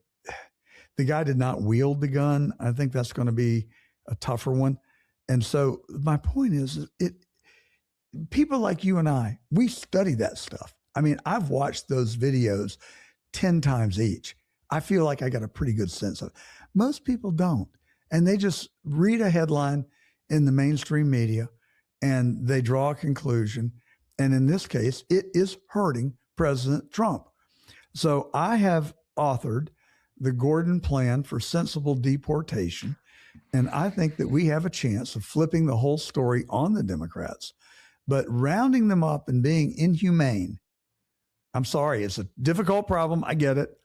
the guy did not wield the gun. I think that's going to be a tougher one. And so my point is, people like you and I, we study that stuff. I mean, I've watched those videos 10 times each. I feel like I got a pretty good sense of it. Most people don't. And they just read a headline in the mainstream media and they draw a conclusion. And in this case, it is hurting President Trump. So I have authored the Gordon Plan for Sensible Deportation. And I think that we have a chance of flipping the whole story on the Democrats, but rounding them up and being inhumane. I'm sorry, it's a difficult problem. I get it.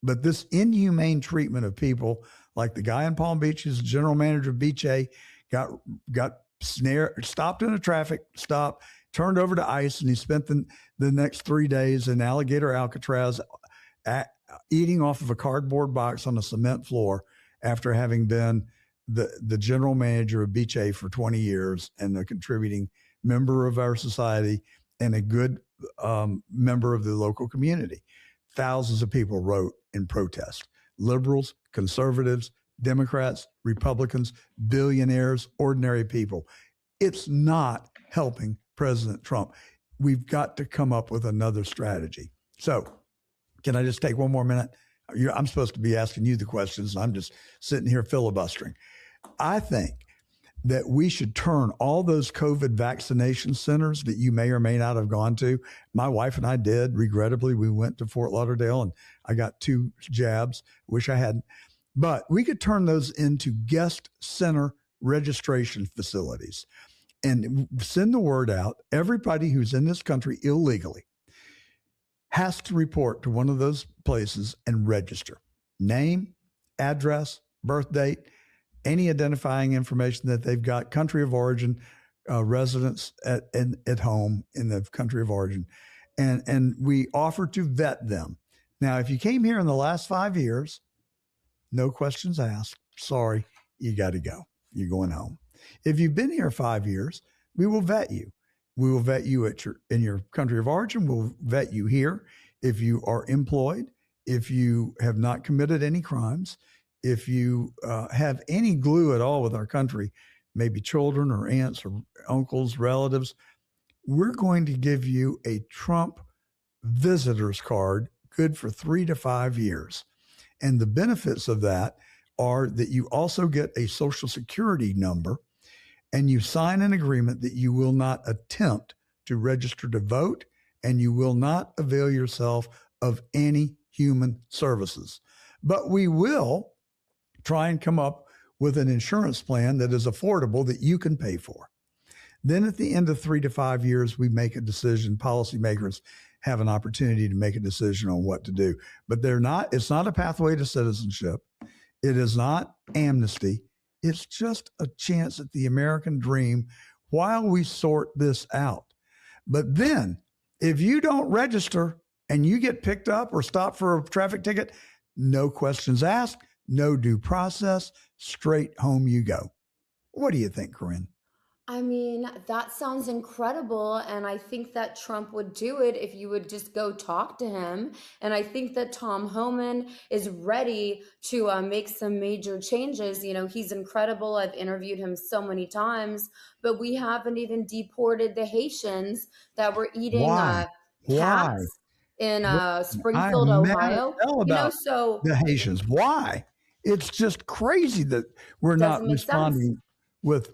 But this inhumane treatment of people, like the guy in Palm Beach who's general manager of Beach A, got stopped in a traffic stop, turned over to ICE, and he spent the next 3 days in Alligator Alcatraz eating off of a cardboard box on a cement floor after having been the general manager of Beach A for 20 years and a contributing member of our society and a good member of the local community. Thousands of people wrote in protest. Liberals, conservatives, Democrats, Republicans, billionaires, ordinary people. It's not helping President Trump. We've got to come up with another strategy. So, can I just take one more minute? I'm supposed to be asking you the questions. I'm just sitting here filibustering. I think that we should turn all those COVID vaccination centers that you may or may not have gone to. My wife and I did. Regrettably, we went to Fort Lauderdale and I got 2 jabs. Wish I hadn't. But we could turn those into guest center registration facilities and send the word out. Everybody who's in this country illegally has to report to one of those places and register. Name, address, birth date, any identifying information that they've got, country of origin, residence at home in the country of origin. And we offer to vet them. Now, if you came here in the last 5 years, no questions asked. Sorry, you got to go. You're going home. If you've been here 5 years, we will vet you. We will vet you in your country of origin. We'll vet you here. If you are employed, if you have not committed any crimes, if you have any glue at all with our country, maybe children or aunts or uncles, relatives, we're going to give you a Trump visitor's card, good for 3 to 5 years. And the benefits of that are that you also get a Social Security number and you sign an agreement that you will not attempt to register to vote and you will not avail yourself of any human services. But we will try and come up with an insurance plan that is affordable that you can pay for. Then at the end of 3 to 5 years, we make a decision. Policymakers have an opportunity to make a decision on what to do. But it's not a pathway to citizenship. It is not amnesty. It's just a chance at the American dream while we sort this out. But then if you don't register and you get picked up or stopped for a traffic ticket, no questions asked, no due process, straight home you go. What do you think, Corinne? I mean, that sounds incredible. And I think that Trump would do it if you would just go talk to him. And I think that Tom Homan is ready to make some major changes. You know, he's incredible. I've interviewed him so many times, but we haven't even deported the Haitians that were eating cats in Springfield, Ohio. So the Haitians, why? It's just crazy that we're not responding with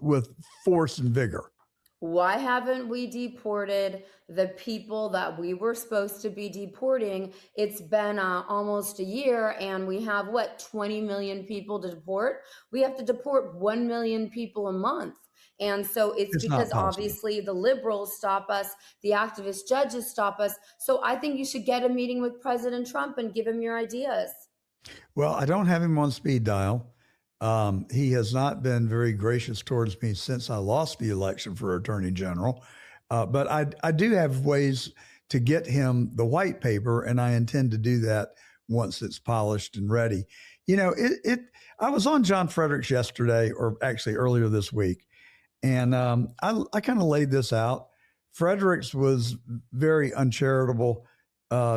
force and vigor. Why haven't we deported the people that we were supposed to be deporting? It's been almost a year and we have 20 million people to deport. We have to deport 1 million people a month. And so it's because obviously the liberals stop us, the activist judges stop us. So I think you should get a meeting with President Trump and give him your ideas. Well, I don't have him on speed dial. He has not been very gracious towards me since I lost the election for Attorney General. But I do have ways to get him the white paper, and I intend to do that once it's polished and ready. You know, I was on John Fredericks yesterday, or actually earlier this week, and I kind of laid this out. Fredericks was very uncharitable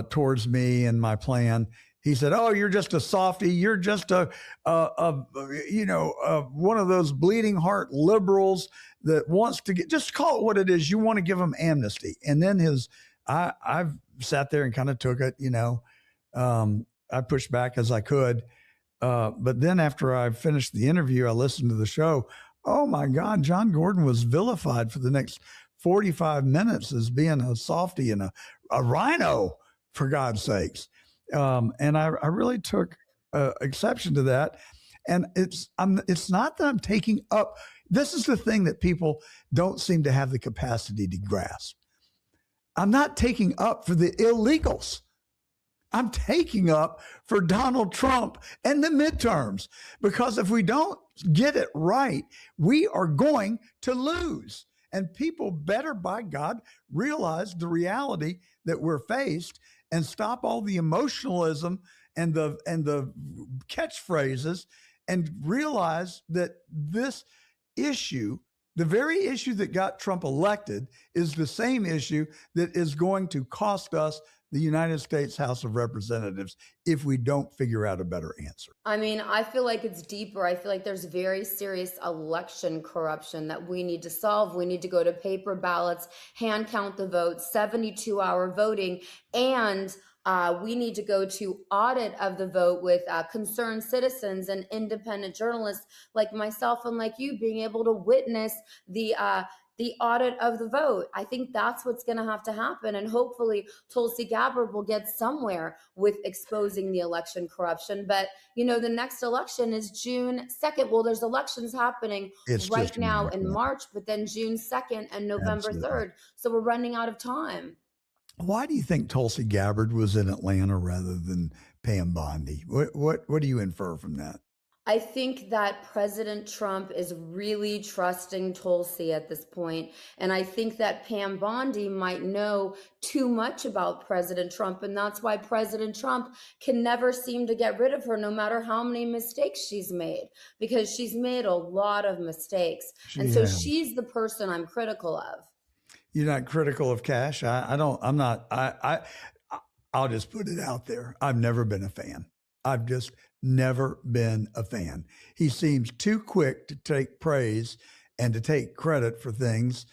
towards me and my plan. He said, "Oh, you're just a softie. You're just one of those bleeding heart liberals that wants to just call it what it is. You want to give them amnesty." And then I've sat there and kind of took it, I pushed back as I could. But then after I finished the interview, I listened to the show. Oh my God, John Gordon was vilified for the next 45 minutes as being a softie and a rhino, for God's sakes. And I really took exception to that. And it's not that I'm taking up. This is the thing that people don't seem to have the capacity to grasp. I'm not taking up for the illegals. I'm taking up for Donald Trump and the midterms, because if we don't get it right, we are going to lose. And people better, by God, realize the reality that we're faced and stop all the emotionalism and the catchphrases and realize that this issue The very issue that got Trump elected is the same issue that is going to cost us the United States House of Representatives if we don't figure out a better answer. I mean, I feel like it's deeper. I feel like there's very serious election corruption that we need to solve. We need to go to paper ballots, hand count the votes, 72-hour voting, and we need to go to audit of the vote with concerned citizens and independent journalists like myself and like you being able to witness the audit of the vote. I think that's what's going to have to happen. And hopefully Tulsi Gabbard will get somewhere with exposing the election corruption. But, the next election is June 2nd. Well, there's elections happening right now in March, but then June 2nd and November 3rd. So we're running out of time. Why do you think Tulsi Gabbard was in Atlanta rather than Pam Bondi? What do you infer from that? I think that President Trump is really trusting Tulsi at this point. And I think that Pam Bondi might know too much about President Trump. And that's why President Trump can never seem to get rid of her, no matter how many mistakes she's made, because she's made a lot of mistakes. So she's the person I'm critical of. You're not critical of Cash? I'll just put it out there. I've never been a fan. I've just never been a fan. He seems too quick to take praise and to take credit for things,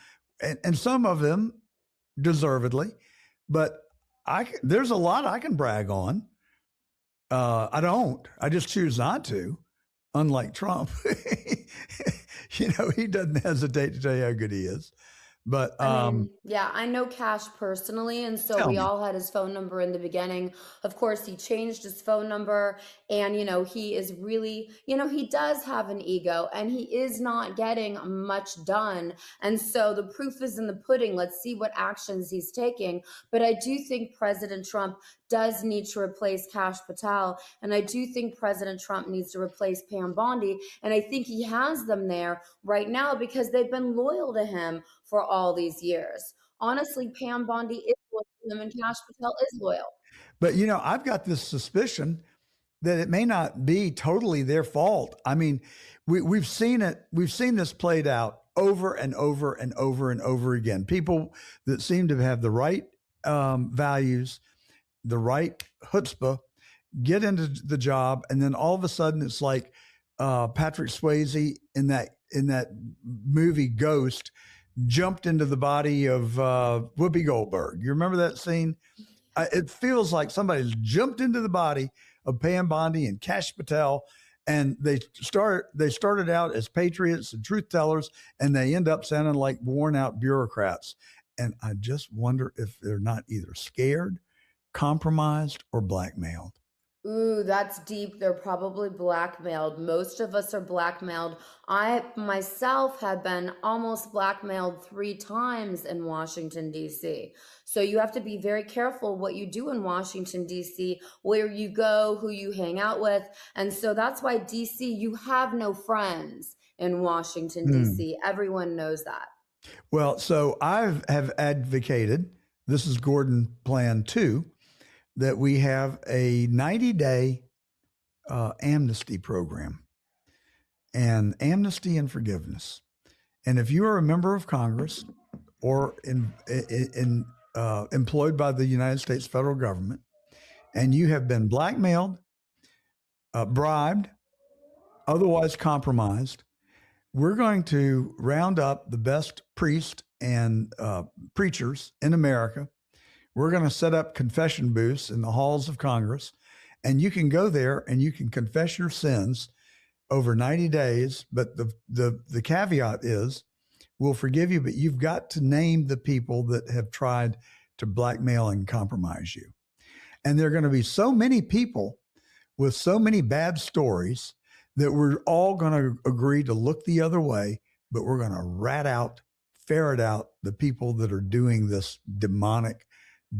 and some of them deservedly, but there's a lot I can brag on. I don't. I just choose not to, unlike Trump. He doesn't hesitate to tell you how good he is. But I know Cash personally, and so we all had his phone number in the beginning. Of course, he changed his phone number, and he is really, he does have an ego, and he is not getting much done. And so the proof is in the pudding. Let's see what actions he's taking. But I do think President Trump does need to replace Kash Patel, and I do think President Trump needs to replace Pam Bondi, and I think he has them there right now because they've been loyal to him for all these years. Honestly, Pam Bondi is loyal to him and Kash Patel is loyal. But, I've got this suspicion that it may not be totally their fault. I mean, we've seen it. We've seen this played out over and over and over and over again. People that seem to have the right values, the right chutzpah, get into the job, and then all of a sudden it's like Patrick Swayze in that movie Ghost jumped into the body of Whoopi Goldberg. You remember that scene? It feels like somebody's jumped into the body of Pam Bondi and Kash Patel, and they started out as patriots and truth tellers, and they end up sounding like worn out bureaucrats. And I just wonder if they're not either scared, compromised, or blackmailed. Ooh, that's deep. They're probably blackmailed. Most of us are blackmailed. I myself have been almost blackmailed 3 times in Washington, D.C. So you have to be very careful what you do in Washington, D.C., where you go, who you hang out with. And so that's why D.C., you have no friends in Washington, D.C. Everyone knows that. Well, so I have advocated, this is Gordon Plan 2, that we have a 90-day amnesty program, and amnesty and forgiveness. And if you are a member of Congress or employed by the United States federal government, and you have been blackmailed, bribed, otherwise compromised, we're going to round up the best priests and preachers in America. We're going to set up confession booths in the halls of Congress, and you can go there and you can confess your sins over 90 days. But the caveat is, we'll forgive you, but you've got to name the people that have tried to blackmail and compromise you. And there are going to be so many people with so many bad stories that we're all going to agree to look the other way, but we're going to ferret out the people that are doing this demonic,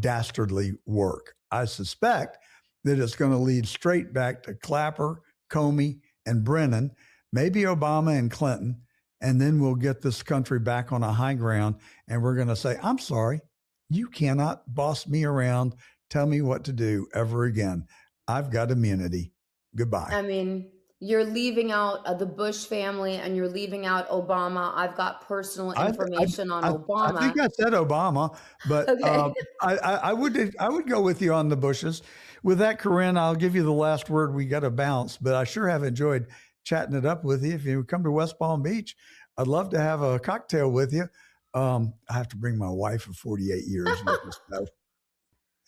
dastardly work. I suspect that it's going to lead straight back to Clapper, Comey, and Brennan, maybe Obama and Clinton, and then we'll get this country back on a high ground, and we're going to say, I'm sorry, you cannot boss me around, tell me what to do ever again. I've got immunity. Goodbye. I mean, You're leaving out the Bush family and you're leaving out Obama. I've got personal information on I Obama. think I said Obama, but Okay. I would go with you on the Bushes. With that, Corinne, I'll give you the last word. We got to bounce, but I sure have enjoyed chatting it up with you. If you come to West Palm Beach, I'd love to have a cocktail with you. I have to bring my wife of 48 years with us, though.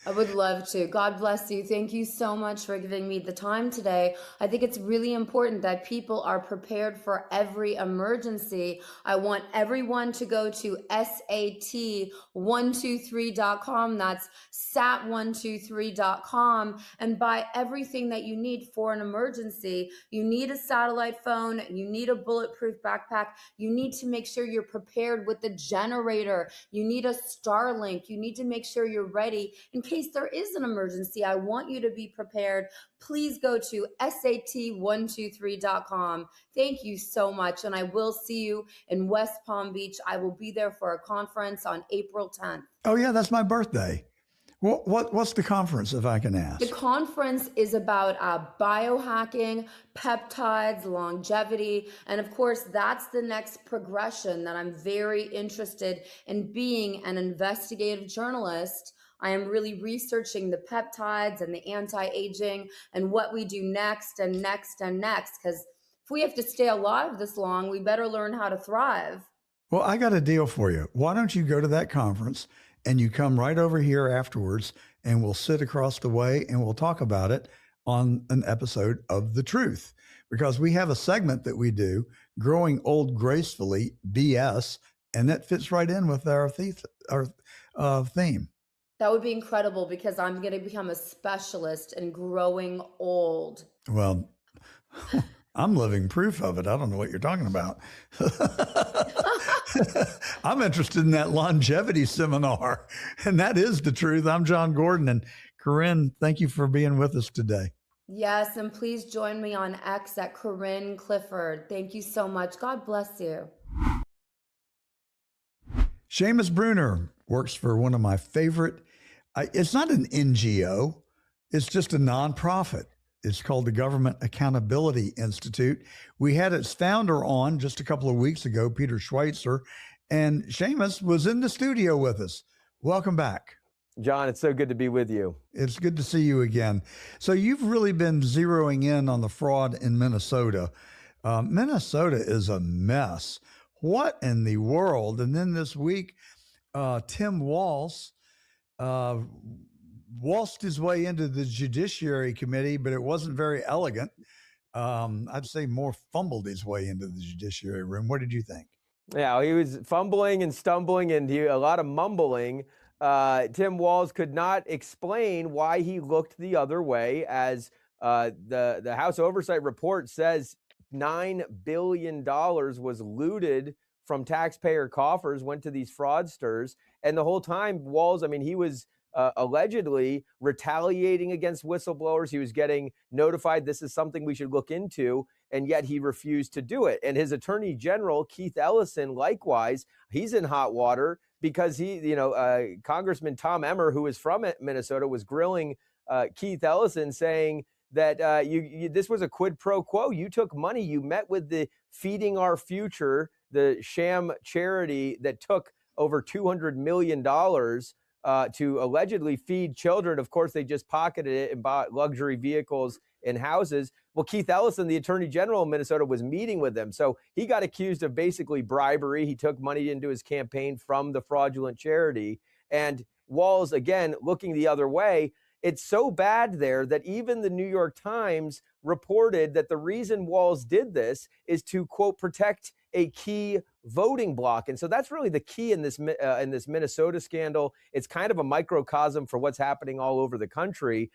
I would love to. God bless you. Thank you so much for giving me the time today. I think it's really important that people are prepared for every emergency. I want everyone to go to SAT123.com. That's SAT123.com and buy everything that you need for an emergency. You need a satellite phone. You need a bulletproof backpack. You need to make sure you're prepared with the generator. You need a Starlink. You need to make sure you're ready in case there is an emergency. I want you to be prepared. Please go to SAT123.com. Thank you so much. And I will see you in West Palm Beach. I will be there for a conference on April 10th. Oh, yeah, that's my birthday. What's the conference, if I can ask? The conference is about biohacking, peptides, longevity, and of course, that's the next progression that I'm very interested in being an investigative journalist. I am really researching the peptides and the anti-aging and what we do next and next and next. Because if we have to stay alive this long, we better learn how to thrive. Well, I got a deal for you. Why don't you go to that conference and you come right over here afterwards and we'll sit across the way and we'll talk about it on an episode of The Truth. Because we have a segment that we do, Growing Old Gracefully, BS, and that fits right in with our theme. That would be incredible because I'm going to become a specialist in growing old. Well, I'm living proof of it. I don't know what you're talking about. I'm interested in that longevity seminar, and that is The Truth. I'm John Gordon, and Corinne, thank you for being with us today. Yes, and please join me on X at Corinne Clifford. Thank you so much. God bless you. Seamus Bruner works for one of my favorite, it's not an NGO, it's just a nonprofit. It's called the Government Accountability Institute. We had its founder on just a couple of weeks ago, Peter Schweitzer, and Seamus was in the studio with us. Welcome back. John, it's so good to be with you. It's good to see you again. So you've really been zeroing in on the fraud in Minnesota. Minnesota is a mess. What in the world? And then this week, Tim Walz waltzed his way into the Judiciary Committee, but it wasn't very elegant. I'd say more fumbled his way into the Judiciary room. What did you think? Yeah, he was fumbling and stumbling and a lot of mumbling. Tim Walz could not explain why he looked the other way, as the House Oversight Report says $9 billion was looted from taxpayer coffers, went to these fraudsters. And the whole time, Walz, he was allegedly retaliating against whistleblowers. He was getting notified this is something we should look into, and yet he refused to do it. And his Attorney General, Keith Ellison, likewise, he's in hot water because Congressman Tom Emmer, who is from Minnesota, was grilling Keith Ellison, saying that this was a quid pro quo. You took money. You met with the Feeding Our Future, the sham charity that took over $200 million to allegedly feed children. Of course, they just pocketed it and bought luxury vehicles and houses. Well, Keith Ellison, the Attorney General of Minnesota, was meeting with them. So he got accused of basically bribery. He took money into his campaign from the fraudulent charity. And Walz, again, looking the other way. It's so bad there that even the New York Times reported that the reason Walz did this is to, quote, protect a key voting block. And so that's really the key in this Minnesota scandal. It's kind of a microcosm for what's happening all over the country.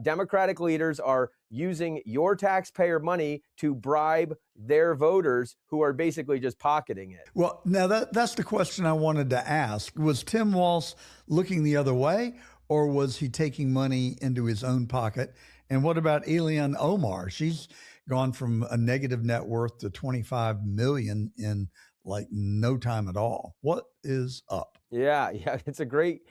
Democratic leaders are using your taxpayer money to bribe their voters who are basically just pocketing it. Well, now that's the question I wanted to ask. Was Tim Walz looking the other way, or was he taking money into his own pocket? And what about Ilhan Omar? She's gone from a negative net worth to $25 million in like no time at all. What is up? Yeah, it's a great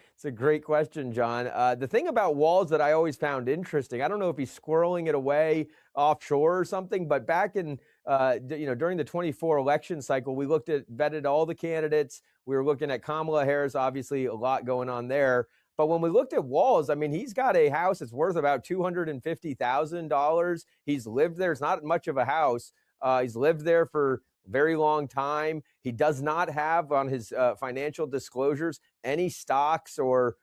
question, John. The thing about Walz that I always found interesting, I don't know if he's squirreling it away offshore or something, but back in during the 24 election cycle, we vetted all the candidates. We were looking at Kamala Harris, obviously a lot going on there. But when we looked at Walz, I mean, he's got a house that's worth about $250,000. He's lived there. It's not much of a house. He's lived there for very long time. He does not have on his financial disclosures any stocks or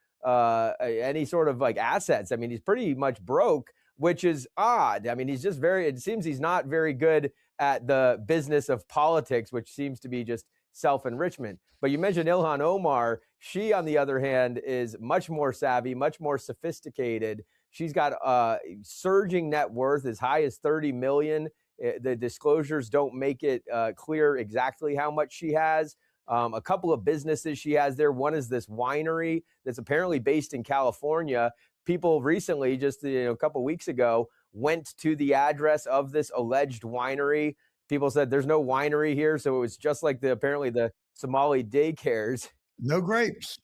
any sort of like assets. I mean, he's pretty much broke, which is odd. I mean, it seems he's not very good at the business of politics, which seems to be just self-enrichment. But you mentioned Ilhan Omar. She, on the other hand, is much more savvy, much more sophisticated. She's got surging net worth as high as 30 million. The disclosures don't make it clear exactly how much she has. A couple of businesses she has there. One is this winery that's apparently based in California. People recently, just a couple weeks ago, went to the address of this alleged winery. People said there's no winery here, so it was just like apparently the Somali daycares. No grapes.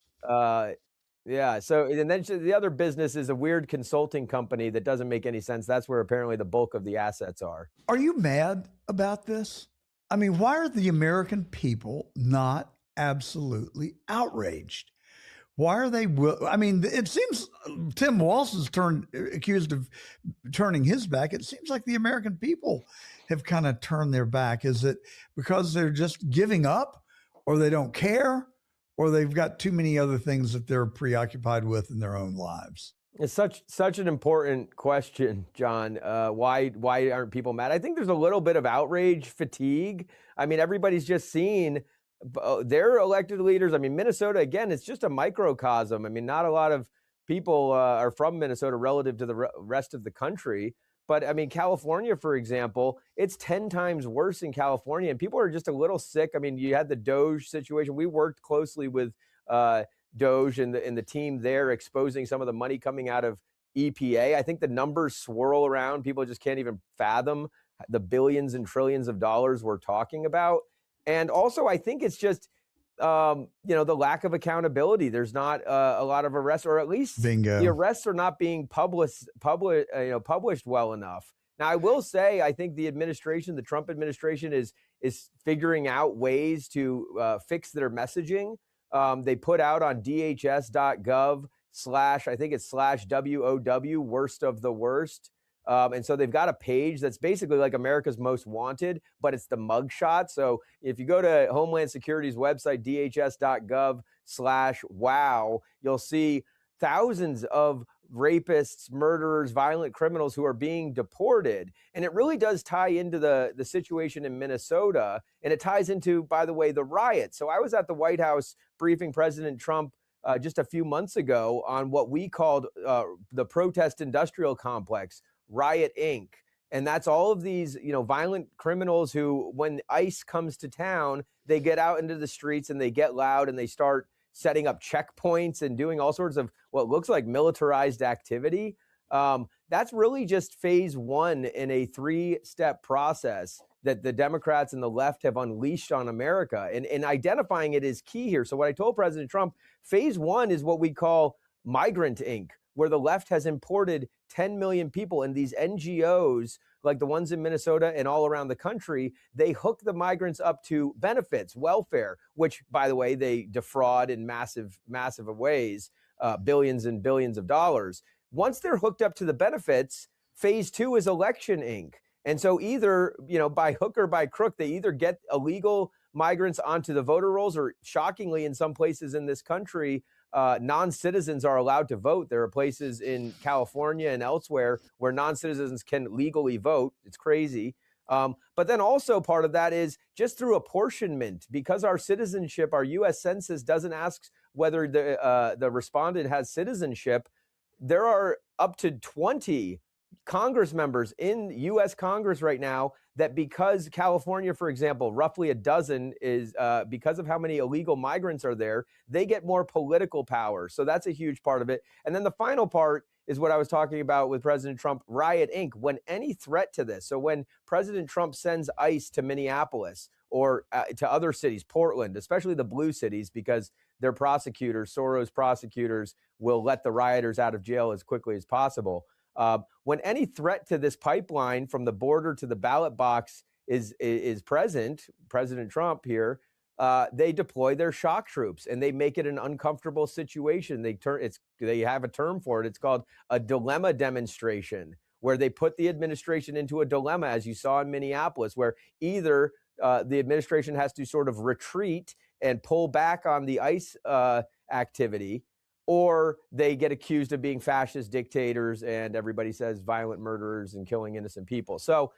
Yeah. So, and then the other business is a weird consulting company that doesn't make any sense. That's where apparently the bulk of the assets are. Are you mad about this? I mean, why are the American people not absolutely outraged? Why are they? I mean, it seems Tim Walz is accused of turning his back. It seems like the American people have kind of turned their back. Is it because they're just giving up, or they don't care, or they've got too many other things that they're preoccupied with in their own lives? It's such an important question, John. Why aren't people mad? I think there's a little bit of outrage fatigue. I mean, everybody's just seen their elected leaders. I mean, Minnesota, again, it's just a microcosm. I mean, not a lot of people are from Minnesota relative to the rest of the country. But I mean, California, for example, it's 10 times worse in California, and people are just a little sick. I mean, you had the Doge situation. We worked closely with Doge and the team there, exposing some of the money coming out of EPA. I think the numbers swirl around. People just can't even fathom the billions and trillions of dollars we're talking about. And also, I think it's just the lack of accountability. There's not a lot of arrests, or at least the arrests are not being published well enough. Now, I will say, I think the Trump administration is figuring out ways to fix their messaging. They put out on dhs.gov/ I think it's /WOW, worst of the worst. And so they've got a page that's basically like America's Most Wanted, but it's the mugshot. So if you go to Homeland Security's website, dhs.gov/wow, you'll see thousands of rapists, murderers, violent criminals who are being deported. And it really does tie into the situation in Minnesota. And it ties into, by the way, the riots. So I was at the White House briefing President Trump just a few months ago on what we called the protest industrial complex, Riot Inc. And that's all of these, violent criminals who, when ICE comes to town, they get out into the streets and they get loud and they start setting up checkpoints and doing all sorts of what looks like militarized activity. That's really just phase one in a 3-step process that the Democrats and the left have unleashed on America. And identifying it is key here. So what I told President Trump, phase one is what we call Migrant Inc., where the left has imported 10 million people, and these NGOs, like the ones in Minnesota and all around the country, they hook the migrants up to benefits, welfare, which, by the way, they defraud in massive ways, billions and billions of dollars. Once they're hooked up to the benefits, phase two is Election Inc. And so either, by hook or by crook, they either get illegal migrants onto the voter rolls, or shockingly, in some places in this country, non-citizens are allowed to vote. There are places in California and elsewhere where non-citizens can legally vote. It's crazy. But then also part of that is just through apportionment, because our citizenship, our U.S. Census doesn't ask whether the respondent has citizenship. There are up to 20 Congress members in U.S. Congress right now that, because California, for example, roughly a dozen is because of how many illegal migrants are there, they get more political power. So that's a huge part of it. And then the final part is what I was talking about with President Trump, Riot Inc. When any threat to this, so when President Trump sends ICE to Minneapolis or to other cities, Portland, especially the blue cities, because their prosecutors, Soros prosecutors, will let the rioters out of jail as quickly as possible. When any threat to this pipeline from the border to the ballot box is present, President Trump here, they deploy their shock troops and they make it an uncomfortable situation. They have a term for it. It's called a dilemma demonstration, where they put the administration into a dilemma, as you saw in Minneapolis, where either the administration has to sort of retreat and pull back on the ICE activity, or they get accused of being fascist dictators and everybody says violent murderers and killing innocent people. So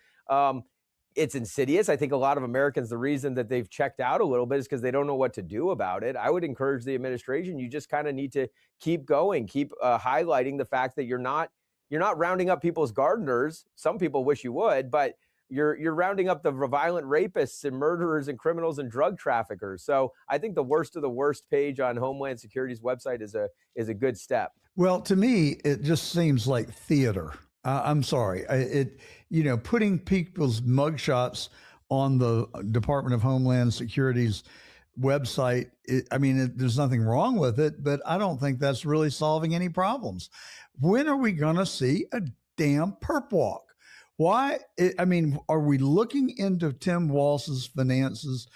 it's insidious. I think a lot of Americans, the reason that they've checked out a little bit is because they don't know what to do about it. I would encourage the administration, you just kind of need to keep going, keep highlighting the fact that you're not rounding up people's gardeners. Some people wish you would, but you're rounding up the violent rapists and murderers and criminals and drug traffickers. So I think the worst of the worst page on Homeland Security's website is a good step. Well, to me, it just seems like theater. I'm sorry. Putting people's mugshots on the Department of Homeland Security's website, there's nothing wrong with it, but I don't think that's really solving any problems. When are we going to see a damn perp walk? Why? Are we looking into Tim Walz's finances?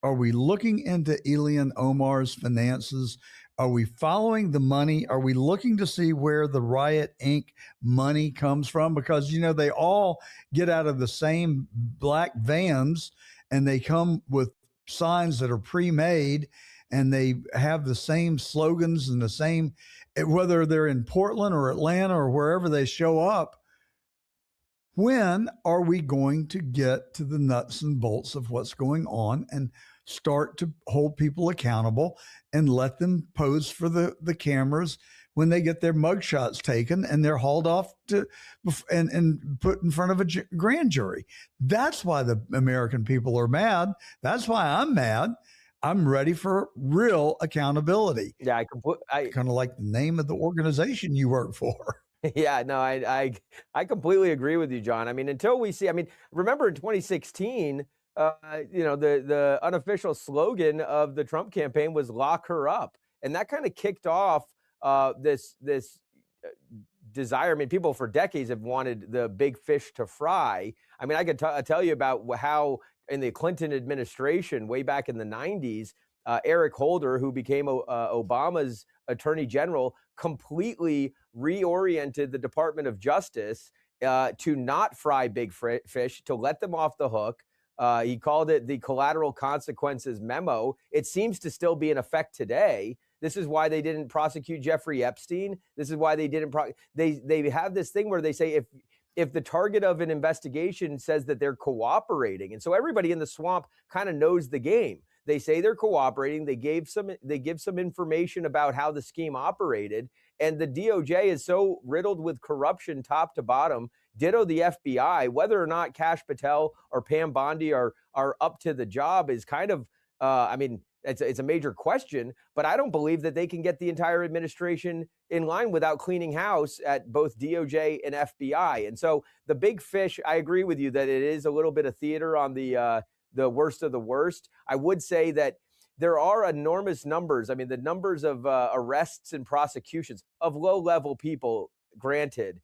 Are we looking into Ilhan Omar's finances? Are we following the money? Are we looking to see where the Riot Inc. money comes from? Because, they all get out of the same black vans and they come with signs that are pre-made and they have the same slogans and the same, whether they're in Portland or Atlanta or wherever they show up. When are we going to get to the nuts and bolts of what's going on and start to hold people accountable and let them pose for the cameras when they get their mugshots taken and they're hauled off to and put in front of a grand jury? That's why the American people are mad. That's why I'm mad. I'm ready for real accountability. Yeah, I kind of like the name of the organization you work for. Yeah, no, I completely agree with you, John. Until we see, remember in 2016, the unofficial slogan of the Trump campaign was "lock her up," and that kind of kicked off this desire. People for decades have wanted the big fish to fry. I could tell you about how in the Clinton administration, way back in the 90s, Eric Holder, who became Obama's attorney general, completely reoriented the Department of Justice to not fry big fish, to let them off the hook. He called it the collateral consequences memo. It seems to still be in effect today. This is why they didn't prosecute Jeffrey Epstein. This is why they didn't. They have this thing where they say if the target of an investigation says that they're cooperating, and so everybody in the swamp kind of knows the game. They say they're cooperating. They give some information about how the scheme operated, and the DOJ is so riddled with corruption top to bottom. Ditto the FBI. Whether or not Kash Patel or Pam Bondi are up to the job is kind of, it's a major question. But I don't believe that they can get the entire administration in line without cleaning house at both DOJ and FBI. And so the big fish, I agree with you that it is a little bit of theater on the worst of the worst. I would say that there are enormous numbers. The numbers of arrests and prosecutions of low-level people, granted,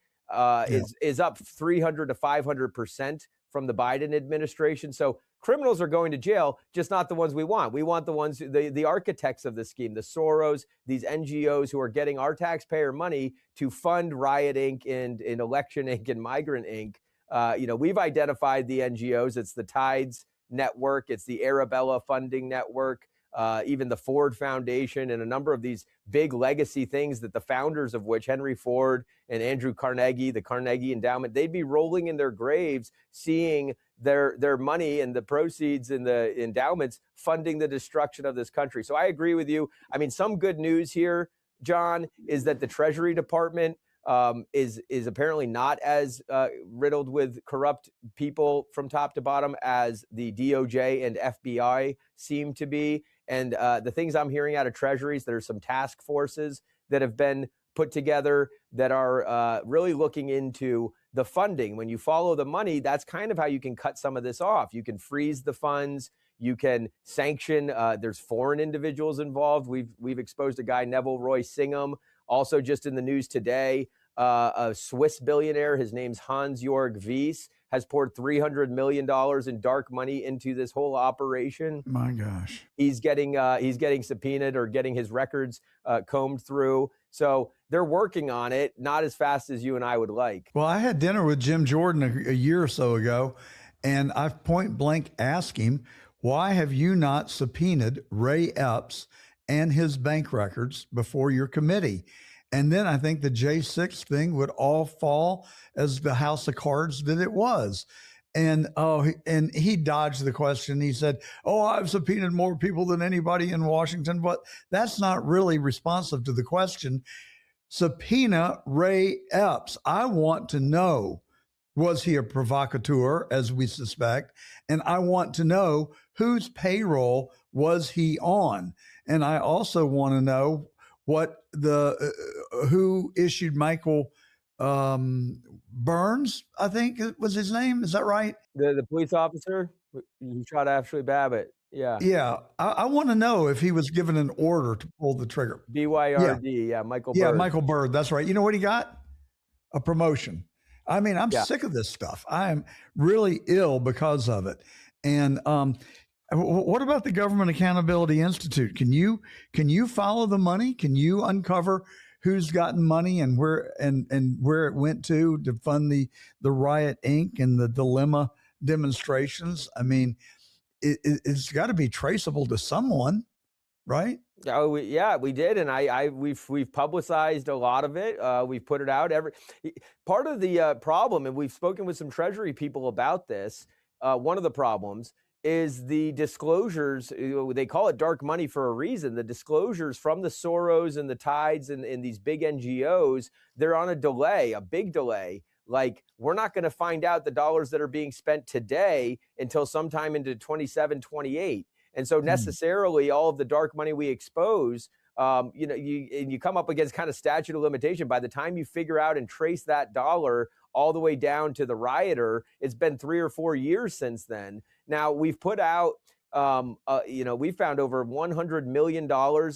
is up 300 to 500% from the Biden administration. So criminals are going to jail, just not the ones we want. We want the ones, the architects of the scheme, the Soros, these NGOs who are getting our taxpayer money to fund Riot Inc. and Election Inc. and Migrant Inc. We've identified the NGOs. It's the Tides Network. It's the Arabella Funding Network, even the Ford Foundation, and a number of these big legacy things that the founders of which, Henry Ford and Andrew Carnegie, the Carnegie Endowment, they'd be rolling in their graves seeing their money and the proceeds and the endowments funding the destruction of this country. So I agree with you. Some good news here, John, is that the Treasury Department is apparently not as riddled with corrupt people from top to bottom as the DOJ and FBI seem to be. And the things I'm hearing out of treasuries, there's some task forces that have been put together that are really looking into the funding. When you follow the money, that's kind of how you can cut some of this off. You can freeze the funds. You can sanction. There's foreign individuals involved. We've exposed a guy, Neville Roy Singham, also just in the news today. A Swiss billionaire, his name's Hans-Jörg Wyss, has poured $300 million in dark money into this whole operation. My gosh. He's getting subpoenaed or getting his records combed through. So they're working on it, not as fast as you and I would like. Well, I had dinner with Jim Jordan a year or so ago, and I point blank asked him, why have you not subpoenaed Ray Epps and his bank records before your committee? And then I think the J6 thing would all fall as the house of cards that it was. And he dodged the question. He said, I've subpoenaed more people than anybody in Washington, but that's not really responsive to the question. Subpoena Ray Epps. I want to know, was he a provocateur, as we suspect? And I want to know whose payroll was he on? And I also want to know what who issued Michael Burns, I think was his name. Is that right? The police officer who shot Ashley Babbitt. Yeah. Yeah. I want to know if he was given an order to pull the trigger. BYRD. Yeah. Michael Bird. Yeah, Michael Bird. That's right. You know what he got? A promotion. I mean, I'm sick of this stuff. I am really ill because of it. And what about the Government Accountability Institute? Can you follow the money? Can you uncover who's gotten money and where it went to fund the Riot Inc. and the Dilemma demonstrations? I mean, it's got to be traceable to someone, right? Oh, we did, and we've publicized a lot of it. We've put it out. Part of the problem, and we've spoken with some Treasury people about this. One of the problems is the disclosures. They call it dark money for a reason. The disclosures from the Soros and the Tides and these big NGOs, they're on a delay, a big delay. Like, we're not going to find out the dollars that are being spent today until sometime into 27, 28. And so necessarily all of the dark money we expose, you come up against kind of statute of limitation. By the time you figure out and trace that dollar all the way down to the rioter, it's been 3 or 4 years since then. Now, we've put out, we found over $100 million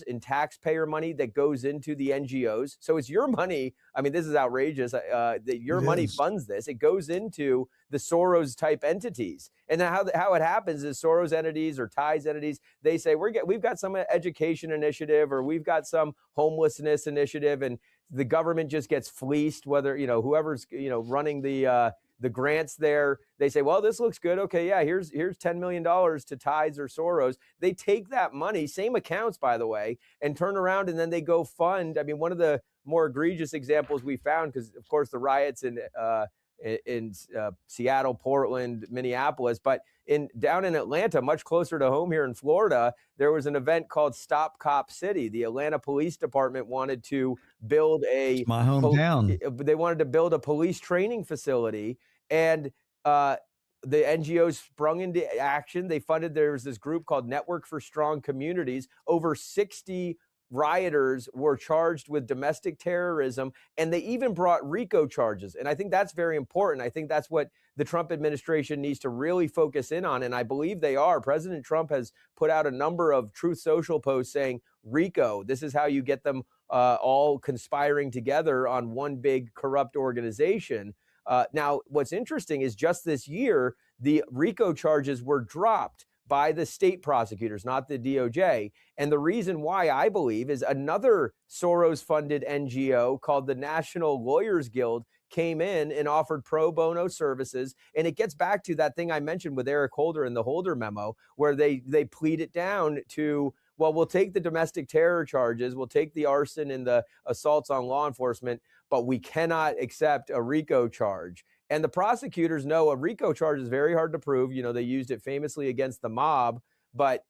in taxpayer money that goes into the NGOs. So it's your money. I mean, this is outrageous that your money funds this. It goes into the Soros type entities. And then how it happens is Soros entities or Tides entities, they say, we've got some education initiative or we've got some homelessness initiative, and the government just gets fleeced, whether, whoever's, running the grants there. They say, well, this looks good. Okay, yeah, here's $10 million to Tides or Soros. They take that money, same accounts, by the way, and turn around and then they go fund. I mean, one of the more egregious examples we found, because of course the riots in Seattle, Portland, Minneapolis, but down in Atlanta, much closer to home here in Florida, there was an event called Stop Cop City. The Atlanta Police Department wanted to build my hometown. They wanted to build a police training facility, and the NGOs sprung into action. They funded. There was this group called Network for Strong Communities. Over 60 rioters were charged with domestic terrorism, and they even brought RICO charges. And I think that's very important. I think that's what the Trump administration needs to really focus in on. And I believe they are. President Trump has put out a number of Truth Social posts saying, RICO, this is how you get them all conspiring together on one big corrupt organization. Now, what's interesting is just this year, the RICO charges were dropped by the state prosecutors, not the DOJ. And the reason why, I believe, is another Soros-funded NGO called the National Lawyers Guild came in and offered pro bono services. And it gets back to that thing I mentioned with Eric Holder in the Holder memo, where they plead it down to, well, we'll take the domestic terror charges, we'll take the arson and the assaults on law enforcement, but we cannot accept a RICO charge. And the prosecutors know a RICO charge is very hard to prove. They used it famously against the mob, but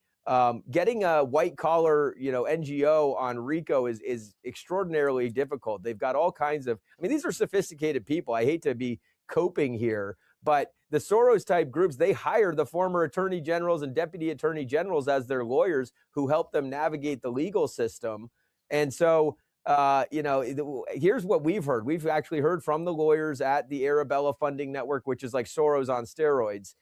getting a white collar, NGO on RICO is extraordinarily difficult. They've got all kinds of, these are sophisticated people. I hate to be coping here, but the Soros type groups, they hire the former attorney generals and deputy attorney generals as their lawyers who help them navigate the legal system. And so Here's what we've heard. We've actually heard from the lawyers at the Arabella Funding Network, which is like Soros on steroids.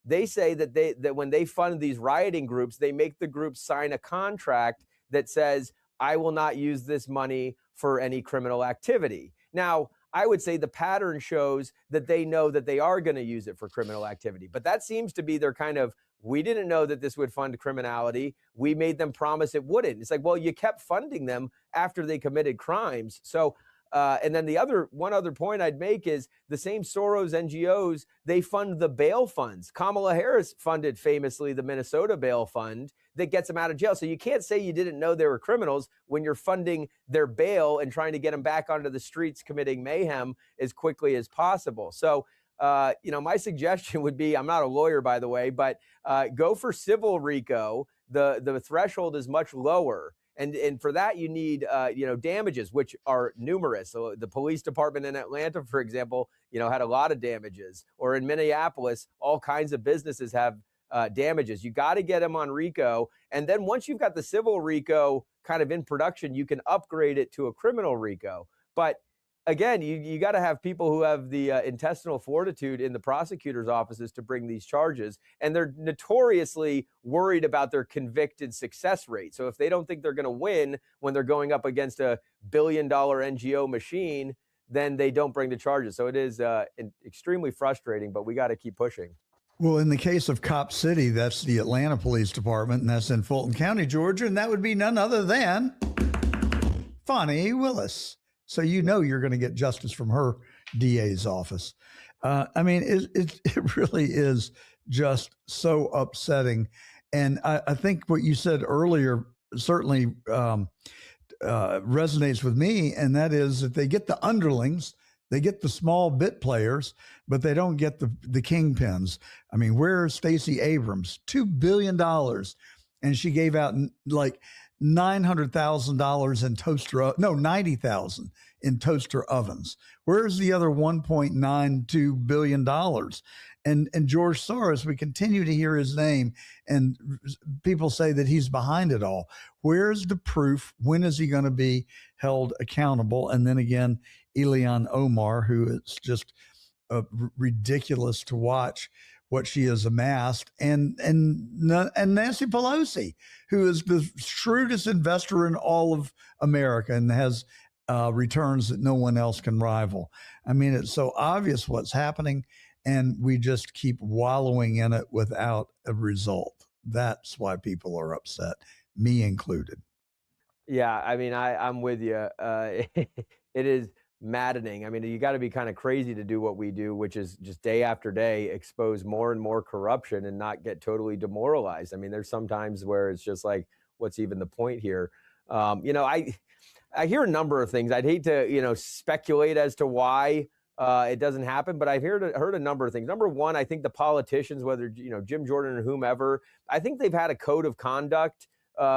They say that when they fund these rioting groups, they make the groups sign a contract that says, I will not use this money for any criminal activity. Now, I would say the pattern shows that they know that they are going to use it for criminal activity. But that seems to be their kind of, we didn't know that this would fund criminality. We made them promise it wouldn't. It's like, well, you kept funding them after they committed crimes. So, and then one other point I'd make is the same Soros NGOs, they fund the bail funds. Kamala Harris funded famously the Minnesota bail fund that gets them out of jail. So you can't say you didn't know they were criminals when you're funding their bail and trying to get them back onto the streets committing mayhem as quickly as possible. So, my suggestion would be, I'm not a lawyer, by the way, but go for civil RICO. The threshold is much lower. And for that, you need, damages, which are numerous. So the police department in Atlanta, for example, had a lot of damages. Or in Minneapolis, all kinds of businesses have damages. You got to get them on RICO. And then once you've got the civil RICO kind of in production, you can upgrade it to a criminal RICO. But again, you got to have people who have the intestinal fortitude in the prosecutor's offices to bring these charges. And they're notoriously worried about their convicted success rate. So if they don't think they're going to win when they're going up against a billion-dollar NGO machine, then they don't bring the charges. So it is extremely frustrating, but we got to keep pushing. Well, in the case of Cop City, that's the Atlanta Police Department, and that's in Fulton County, Georgia, and that would be none other than Fani Willis. So you're going to get justice from her DA's office. It really is just so upsetting. And I think what you said earlier certainly resonates with me, and that is that they get the underlings, they get the small bit players, but they don't get the kingpins. I mean, where's Stacey Abrams? $2 billion. And she gave out like $900,000 in $90,000 in toaster ovens. Where's the other $1.92 billion? And George Soros, we continue to hear his name, and people say that he's behind it all. Where's the proof? When is he going to be held accountable? And then again, Ilhan Omar, who is just ridiculous to watch what she has amassed, and Nancy Pelosi, who is the shrewdest investor in all of America and has returns that no one else can rival. I mean, it's so obvious what's happening, and we just keep wallowing in it without a result. That's why people are upset, me included. Yeah, I mean, I'm with you. It is maddening. I mean, you got to be kind of crazy to do what we do, which is just day after day expose more and more corruption and not get totally demoralized. I mean, there's some times where it's just like, what's even the point here? I hear a number of things. I'd hate to, speculate as to why it doesn't happen, but I've heard a number of things. Number one, I think the politicians, whether, Jim Jordan or whomever, I think they've had a code of conduct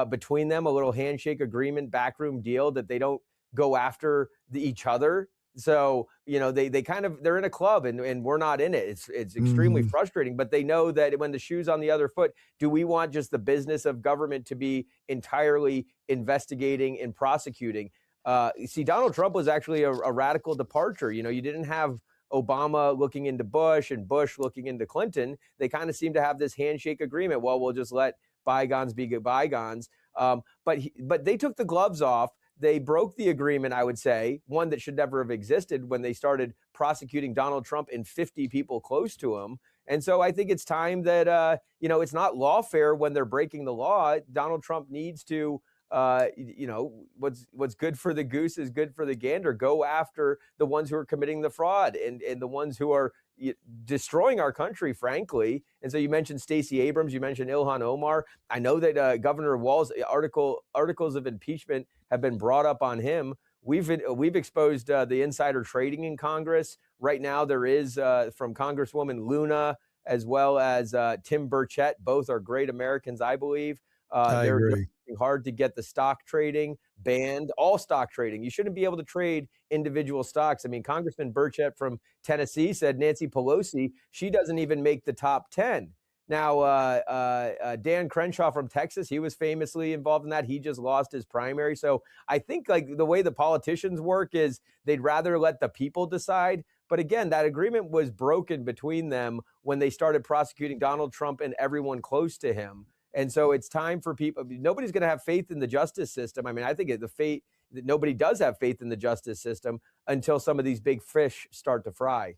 between them, a little handshake agreement, backroom deal that they don't go after each other. So, they're in a club and we're not in it. It's extremely frustrating, but they know that when the shoe's on the other foot, do we want just the business of government to be entirely investigating and prosecuting? See, Donald Trump was actually a radical departure. You didn't have Obama looking into Bush and Bush looking into Clinton. They kind of seem to have this handshake agreement. Well, we'll just let bygones be bygones. But they took the gloves off. They broke the agreement, I would say, one that should never have existed when they started prosecuting Donald Trump and 50 people close to him. And so I think it's time that, it's not lawfare when they're breaking the law. Donald Trump needs to, what's good for the goose is good for the gander. Go after the ones who are committing the fraud and the ones who are destroying our country, frankly. And so you mentioned Stacey Abrams, you mentioned Ilhan Omar. I know that Governor Walz's articles of impeachment have been brought up on him. We've exposed the insider trading in Congress. Right now, there is from Congresswoman Luna as well as Tim Burchett. Both are great Americans, I believe. They're working hard to get the stock trading banned, all stock trading. You shouldn't be able to trade individual stocks. I mean, Congressman Burchett from Tennessee said Nancy Pelosi, she doesn't even make the top 10. Now, Dan Crenshaw from Texas, he was famously involved in that. He just lost his primary. So I think like the way the politicians work is they'd rather let the people decide. But again, that agreement was broken between them when they started prosecuting Donald Trump and everyone close to him. And so it's time for people. Nobody's going to have faith in the justice system. I mean, I think that nobody does have faith in the justice system until some of these big fish start to fry.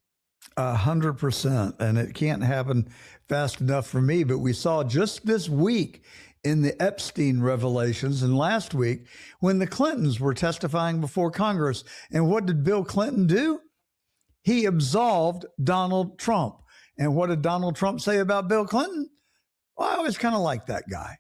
100%. And it can't happen fast enough for me. But we saw just this week in the Epstein revelations and last week when the Clintons were testifying before Congress. And what did Bill Clinton do? He absolved Donald Trump. And what did Donald Trump say about Bill Clinton? Well, I always kind of like that guy.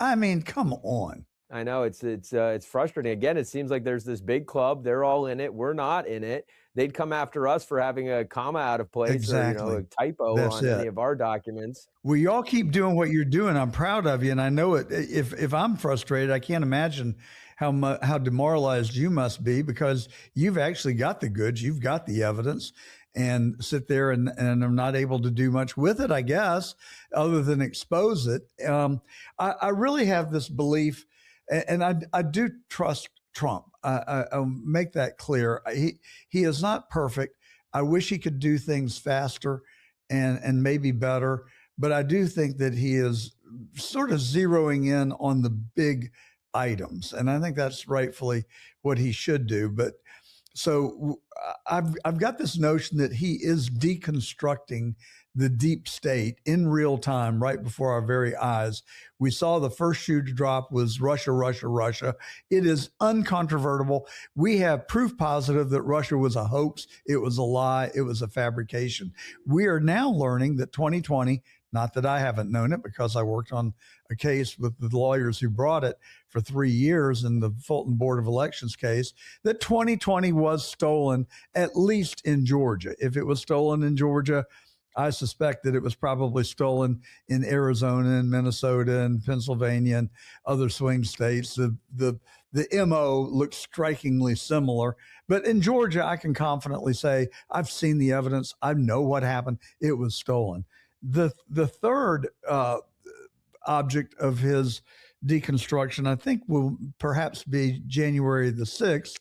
I mean, come on. I know it's frustrating. Again, it seems like there's this big club. They're all in it. We're not in it. They'd come after us for having a comma out of place Exactly. or a typo on any of our documents. Well, y'all keep doing what you're doing. I'm proud of you, and I know it. If I'm frustrated, I can't imagine how demoralized you must be because you've actually got the goods, you've got the evidence, and sit there and are not able to do much with it, I guess, other than expose it. I really have this belief, and I do trust Trump. I'll make that clear. He is not perfect. I wish he could do things faster and maybe better, but I do think that he is sort of zeroing in on the big items, and I think that's rightfully what he should do. But so I've got this notion that he is deconstructing the deep state in real time right before our very eyes. We saw the first shoe to drop was Russia, Russia, Russia. It is uncontrovertible. We have proof positive that Russia was a hoax. It was a lie. It was a fabrication. We are now learning that 2020, not that I haven't known it because I worked on a case with the lawyers who brought it for 3 years in the Fulton Board of Elections case, that 2020 was stolen, at least in Georgia. If it was stolen in Georgia, I suspect that it was probably stolen in Arizona and Minnesota and Pennsylvania and other swing states. The MO looks strikingly similar. But in Georgia, I can confidently say I've seen the evidence. I know what happened. It was stolen. The third object of his deconstruction, I think, will perhaps be January the 6th.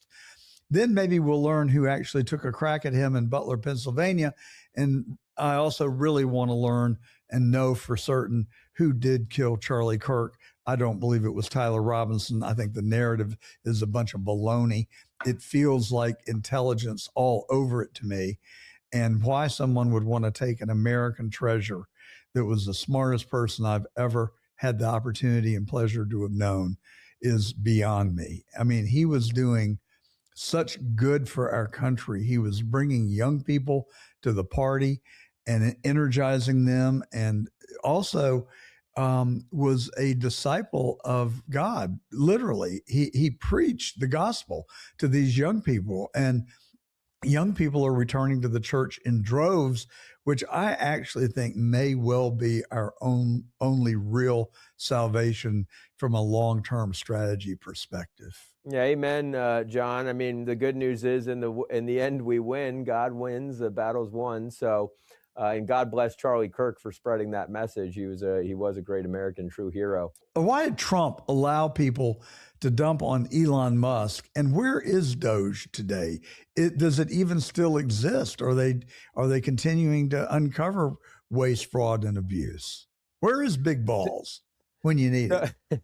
Then maybe we'll learn who actually took a crack at him in Butler, Pennsylvania. And I also really want to learn and know for certain who did kill Charlie Kirk. I don't believe it was Tyler Robinson. I think the narrative is a bunch of baloney. It feels like intelligence all over it to me. And why someone would want to take an American treasure that was the smartest person I've ever had the opportunity and pleasure to have known is beyond me. I mean, he was doing such good for our country. He was bringing young people to the party and energizing them, and also was a disciple of God. Literally, he preached the gospel to these young people, and young people are returning to the church in droves, which I actually think may well be our only real salvation from a long-term strategy perspective. Yeah, amen, John. I mean, the good news is in the end we win. God wins. The battle's won. So, and God bless Charlie Kirk for spreading that message. He was a great American, true hero. Why did Trump allow people to dump on Elon Musk? And where is Doge today? Does it even still exist? Are they continuing to uncover waste, fraud, and abuse? Where is Big Balls when you need it?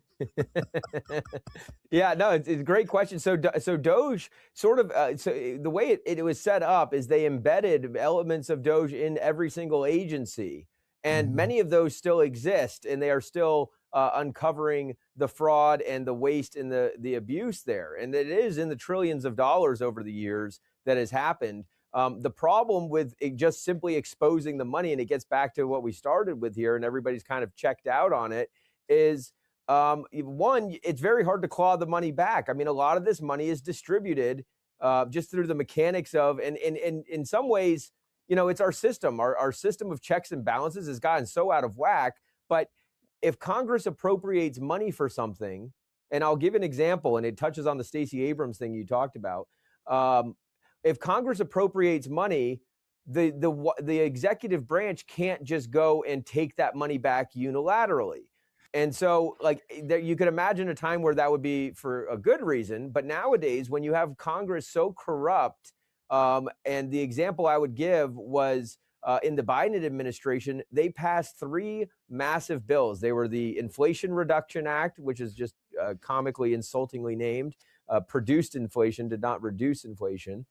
Yeah, no, it's a great question. So Doge sort of, so the way it was set up is they embedded elements of Doge in every single agency, and many of those still exist, and they are still uncovering the fraud and the waste and the abuse there. And it is in the trillions of dollars over the years that has happened. The problem with just simply exposing the money, and it gets back to what we started with here, and everybody's kind of checked out on it, is one, it's very hard to claw the money back. I mean, a lot of this money is distributed just through the mechanics of, and in some ways, it's our system. Our system of checks and balances has gotten so out of whack. But if Congress appropriates money for something, and I'll give an example, and it touches on the Stacey Abrams thing you talked about. If Congress appropriates money, the executive branch can't just go and take that money back unilaterally. And so, like, you could imagine a time where that would be for a good reason. But nowadays, when you have Congress so corrupt, and the example I would give was in the Biden administration, they passed 3 massive bills. They were the Inflation Reduction Act, which is just comically, insultingly named, produced inflation, did not reduce inflation.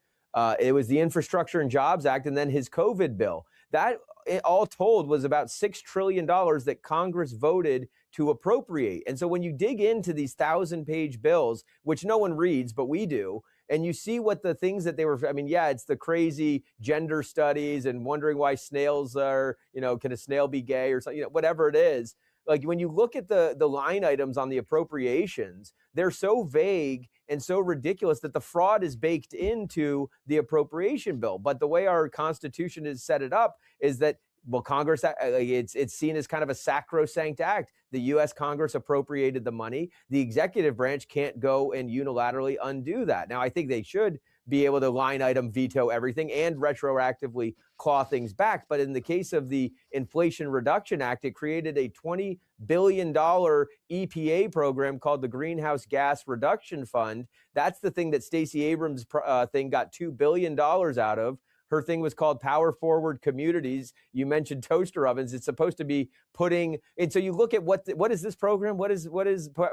It was the Infrastructure and Jobs Act, and then his COVID bill. That, all told, was about $6 trillion that Congress voted to appropriate. And so when you dig into these 1,000-page bills, which no one reads, but we do, and you see what the things that they were, I mean, yeah, it's the crazy gender studies and wondering why snails are, can a snail be gay or something, whatever it is. Like, when you look at the line items on the appropriations, they're so vague and so ridiculous that the fraud is baked into the appropriation bill. But the way our Constitution is set it up is that, well, Congress, it's seen as kind of a sacrosanct act. The U.S. Congress appropriated the money. The executive branch can't go and unilaterally undo that. Now, I think they should be able to line item veto everything and retroactively claw things back. But in the case of the Inflation Reduction Act, it created a $20 billion EPA program called the Greenhouse Gas Reduction Fund. That's the thing that Stacey Abrams' thing got $2 billion out of. Her thing was called Power Forward Communities. You mentioned toaster ovens. It's supposed to be putting, and so you look at what is this program? What is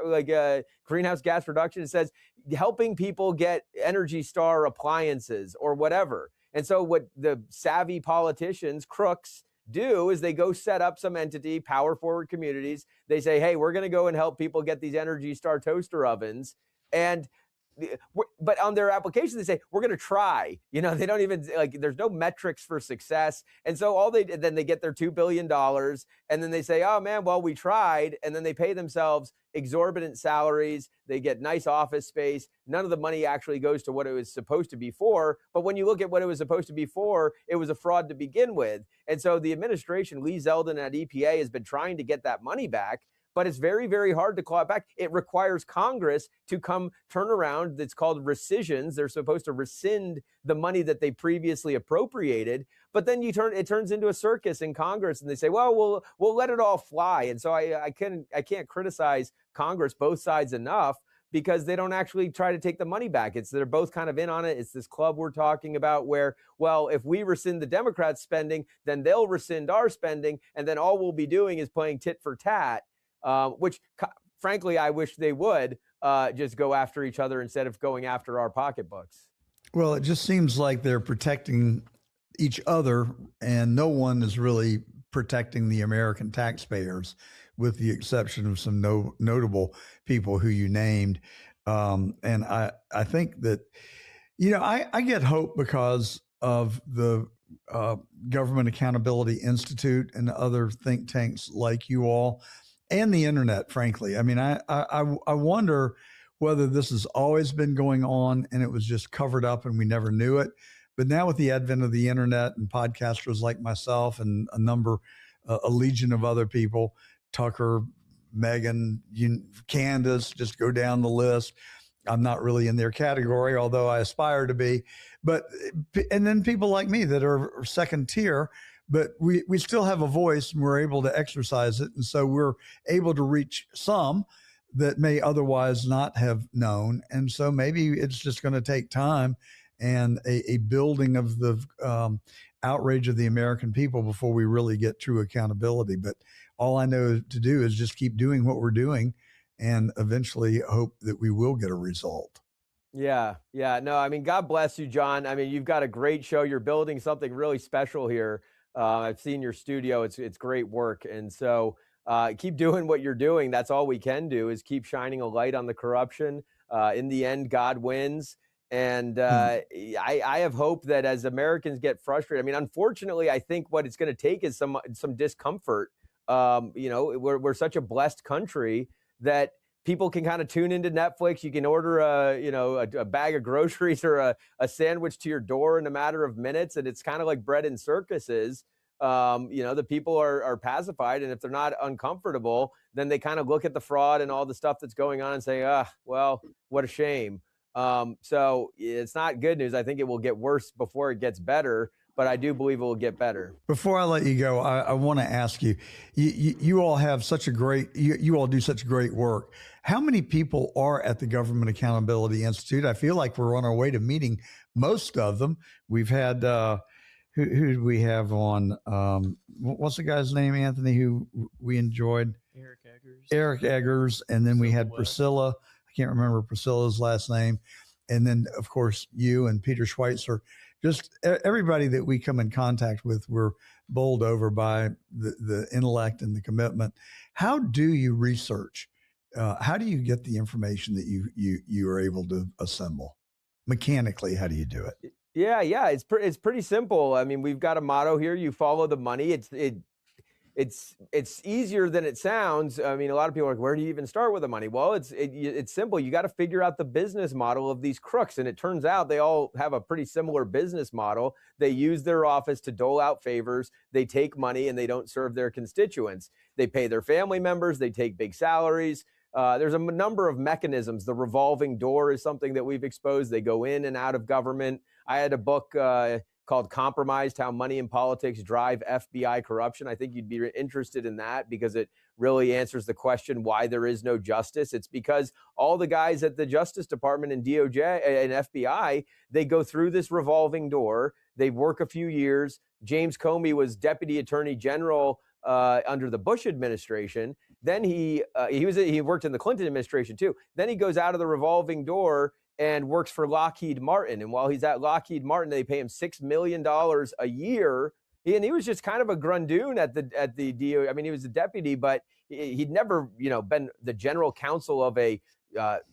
like greenhouse gas reduction? It says helping people get Energy Star appliances or whatever. And so what the savvy politicians, crooks, do is they go set up some entity, Power Forward Communities. They say, hey, we're going to go and help people get these Energy Star toaster ovens. But on their application, they say, we're going to try. They don't even, like, there's no metrics for success. And so then they get their $2 billion and then they say, oh man, well, we tried. And then they pay themselves exorbitant salaries. They get nice office space. None of the money actually goes to what it was supposed to be for. But when you look at what it was supposed to be for, it was a fraud to begin with. And so the administration, Lee Zeldin at EPA, has been trying to get that money back. But it's very, very hard to claw it back. It requires Congress to come turn around. It's called rescissions. They're supposed to rescind the money that they previously appropriated. But then it turns into a circus in Congress, and they say, well, we'll let it all fly. And so I can't criticize Congress, both sides, enough, because they don't actually try to take the money back. They're both kind of in on it. It's this club we're talking about where, well, if we rescind the Democrats' spending, then they'll rescind our spending, and then all we'll be doing is playing tit for tat. Which, frankly, I wish they would just go after each other instead of going after our pocketbooks. Well, it just seems like they're protecting each other, and no one is really protecting the American taxpayers, with the exception of some notable people who you named. And I think that, I get hope because of the Government Accountability Institute and other think tanks like you all. And the internet, frankly. I mean, I wonder whether this has always been going on and it was just covered up and we never knew it. But now with the advent of the internet and podcasters like myself and a legion of other people, Tucker, Megan, Candace, just go down the list. I'm not really in their category, although I aspire to be. And then people like me that are second tier, but we still have a voice and we're able to exercise it. And so we're able to reach some that may otherwise not have known. And so maybe it's just going to take time and a building of the outrage of the American people before we really get true accountability. But all I know to do is just keep doing what we're doing and eventually hope that we will get a result. Yeah. No, I mean, God bless you, John. I mean, you've got a great show. You're building something really special here. I've seen your studio. It's great work. And so keep doing what you're doing. That's all we can do is keep shining a light on the corruption. In the end, God wins. And I have hope that as Americans get frustrated, I mean, unfortunately, I think what it's going to take is some discomfort. We're such a blessed country that people can kind of tune into Netflix. You can order a bag of groceries or a sandwich to your door in a matter of minutes. And it's kind of like bread and circuses. The people are pacified. And if they're not uncomfortable, then they kind of look at the fraud and all the stuff that's going on and say, well, what a shame. So it's not good news. I think it will get worse before it gets better. but I do believe it will get better. Before I let you go, I want to ask you, you all have such a great, you all do such great work. How many people are at the Government Accountability Institute? I feel like we're on our way to meeting most of them. We've had, who did we have on? What's the guy's name, Anthony, who we enjoyed? Eric Eggers. And then we had Priscilla. I can't remember Priscilla's last name. And then, of course, you and Peter Schweitzer. Just everybody that we come in contact with, we're bowled over by the intellect and the commitment. How do you research? How do you get the information that you are able to assemble? Mechanically, how do you do it? Yeah, it's pretty simple. I mean, we've got a motto here: you follow the money. It's easier than it sounds. I mean, a lot of people are like, where do you even start with the money? Well, it's simple. You got to figure out the business model of these crooks. And it turns out they all have a pretty similar business model. They use their office to dole out favors. They take money and they don't serve their constituents. They pay their family members. They take big salaries. There's a number of mechanisms. The revolving door is something that we've exposed. They go in and out of government. I had a book called Compromised: How Money and Politics Drive FBI Corruption. I think you'd be interested in that because it really answers the question why there is no justice. It's because all the guys at the Justice Department and DOJ and FBI, they go through this revolving door. They work a few years. James Comey was Deputy Attorney General under the Bush administration. Then he worked in the Clinton administration too. Then he goes out of the revolving door and works for Lockheed Martin. And while he's at Lockheed Martin, they pay him $6 million a year. And he was just kind of a grundoon at the DO. I mean, he was a deputy, but he'd never, been the general counsel of a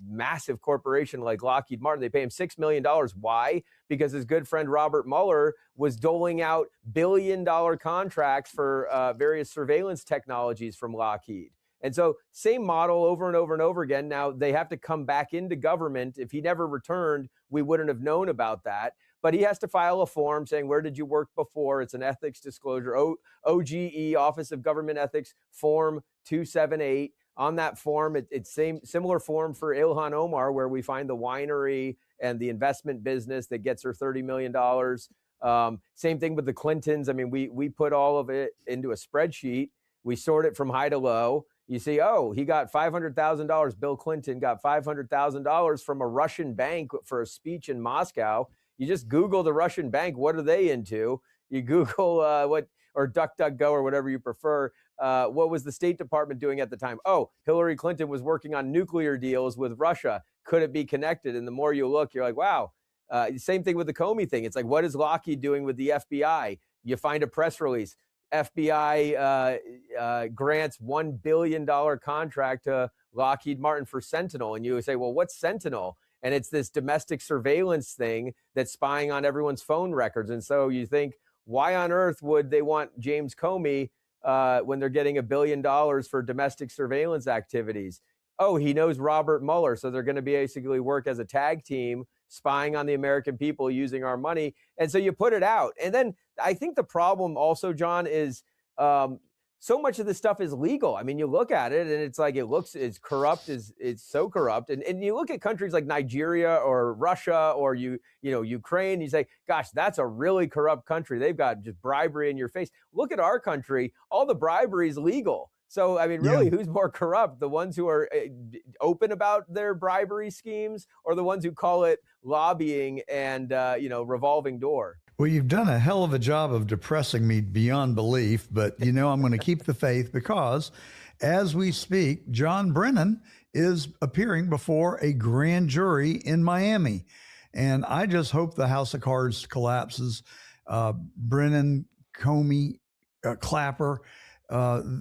massive corporation like Lockheed Martin. They pay him $6 million. Why? Because his good friend Robert Mueller was doling out billion-dollar contracts for various surveillance technologies from Lockheed. And so same model over and over and over again. Now they have to come back into government. If he never returned, we wouldn't have known about that. But he has to file a form saying, where did you work before? It's an ethics disclosure, OGE, Office of Government Ethics, Form 278. On that form, it's similar form for Ilhan Omar, where we find the winery and the investment business that gets her $30 million. Same thing with the Clintons. I mean, we put all of it into a spreadsheet. We sort it from high to low. You see, he got $500,000. Bill Clinton got $500,000 from a Russian bank for a speech in Moscow. You just Google the Russian bank. What are they into? You Google or DuckDuckGo or whatever you prefer. What was the State Department doing at the time? Hillary Clinton was working on nuclear deals with Russia. Could it be connected? And the more you look, you're like, wow. Same thing with the Comey thing. It's like, what is Lockheed doing with the FBI? You find a press release. FBI grants $1 billion contract to Lockheed Martin for Sentinel. And you say, well, what's Sentinel? And it's this domestic surveillance thing that's spying on everyone's phone records. And so you think, why on earth would they want James Comey when they're getting $1 billion for domestic surveillance activities? He knows Robert Mueller. So they're going to basically work as a tag team, spying on the American people using our money. And so you put it out. And then I think the problem also, John, is so much of this stuff is legal. I mean, you look at it and it's like, it's corrupt, it's so corrupt. And you look at countries like Nigeria or Russia or Ukraine, you say, gosh, that's a really corrupt country. They've got just bribery in your face. Look at our country. All the bribery is legal. So, I mean, really, who's more corrupt? The ones who are open about their bribery schemes or the ones who call it lobbying and, revolving door? Well, you've done a hell of a job of depressing me beyond belief, but, I'm going to keep the faith because as we speak, John Brennan is appearing before a grand jury in Miami. And I just hope the House of Cards collapses. Brennan, Comey, Clapper,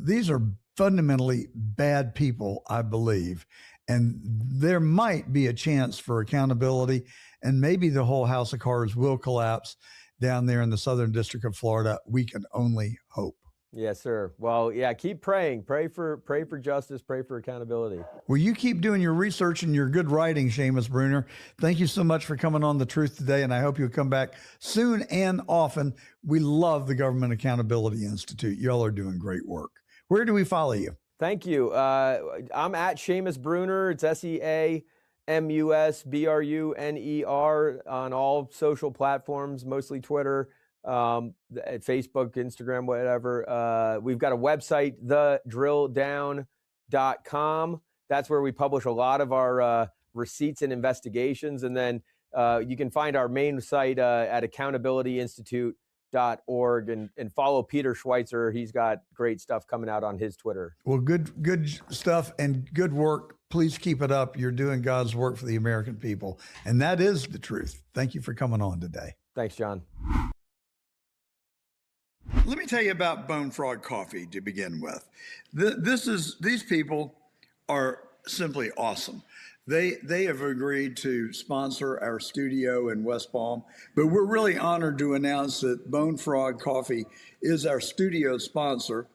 these are fundamentally bad people, I believe. And there might be a chance for accountability, and maybe the whole House of Cards will collapse down there in the Southern District of Florida. We can only hope. Yes, sir. Well, yeah, keep praying. Pray for justice, pray for accountability. Well, you keep doing your research and your good writing, Seamus Bruner. Thank you so much for coming on The Truth today, and I hope you'll come back soon and often. We love the Government Accountability Institute. Y'all are doing great work. Where do we follow you? Thank you. I'm at Seamus Bruner. It's SEAMUSBRUNER on all social platforms, mostly Twitter. at Facebook, Instagram, whatever. We've got a website, thedrilldown.com. That's where we publish a lot of our receipts and investigations. And then you can find our main site at accountabilityinstitute.org and follow Peter Schweitzer. He's got great stuff coming out on his Twitter. Well, good stuff and good work. Please keep it up. You're doing God's work for the American people. And that is the truth. Thank you for coming on today. Thanks, John. Let me tell you about Bone Frog Coffee to begin with. These people are simply awesome. They have agreed to sponsor our studio in West Palm, but we're really honored to announce that Bone Frog Coffee is our studio sponsor.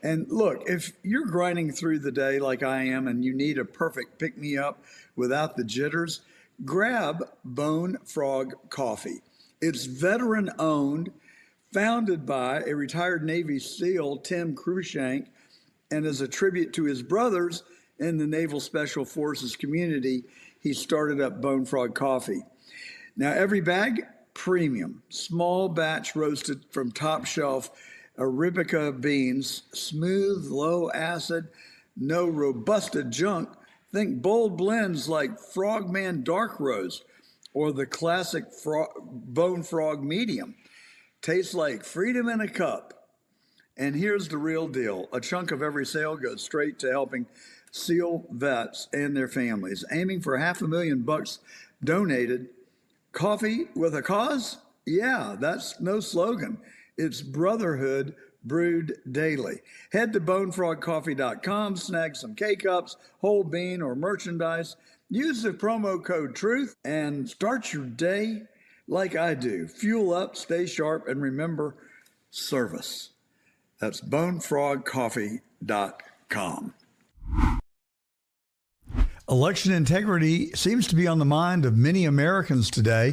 And look, if you're grinding through the day like I am and you need a perfect pick-me-up without the jitters, grab Bone Frog Coffee. It's veteran-owned, founded by a retired Navy SEAL, Tim Cruikshank, and as a tribute to his brothers in the Naval Special Forces community, he started up Bone Frog Coffee. Now, every bag, premium, small batch roasted from top shelf Arabica beans, smooth, low acid, no Robusta junk. Think bold blends like Frogman Dark Roast or the classic Bone Frog Medium. Tastes like freedom in a cup. And here's the real deal. A chunk of every sale goes straight to helping SEAL vets and their families, aiming for $500,000 donated. Coffee with a cause? Yeah, that's no slogan. It's brotherhood brewed daily. Head to bonefrogcoffee.com, snag some K-Cups, whole bean, or merchandise. Use the promo code TRUTH and start your day like I do. Fuel up, stay sharp, and remember service. That's bonefrogcoffee.com. Election integrity seems to be on the mind of many Americans today.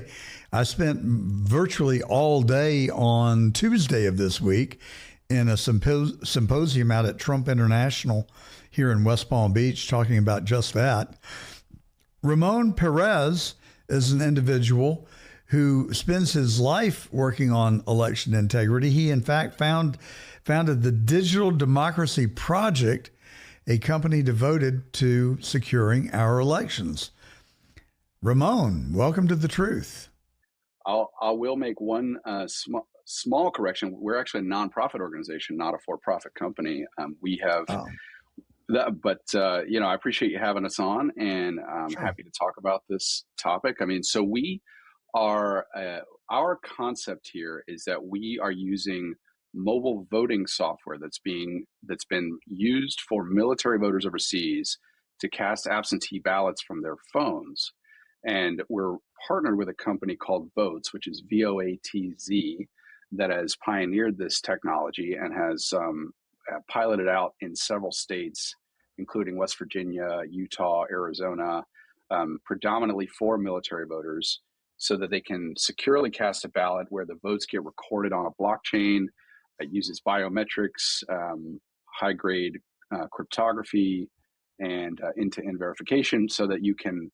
I spent virtually all day on Tuesday of this week in a symposium out at Trump International here in West Palm Beach talking about just that. Ramon Perez is an individual who spends his life working on election integrity. He, in fact, founded the Digital Democracy Project, a company devoted to securing our elections. Ramon, welcome to The Truth. I will make one small correction. We're actually a nonprofit organization, not a for-profit company. We have that, but I appreciate you having us on, and I'm happy to talk about this topic. I mean, so we are our concept here is that we are using mobile voting software that's been used for military voters overseas to cast absentee ballots from their phones. And we're partnered with a company called Votes, which is VOATZ, that has pioneered this technology and has piloted out in several states, including West Virginia, Utah, Arizona, predominantly for military voters, so that they can securely cast a ballot where the votes get recorded on a blockchain. It uses biometrics, high-grade cryptography, and end-to-end verification, so that you can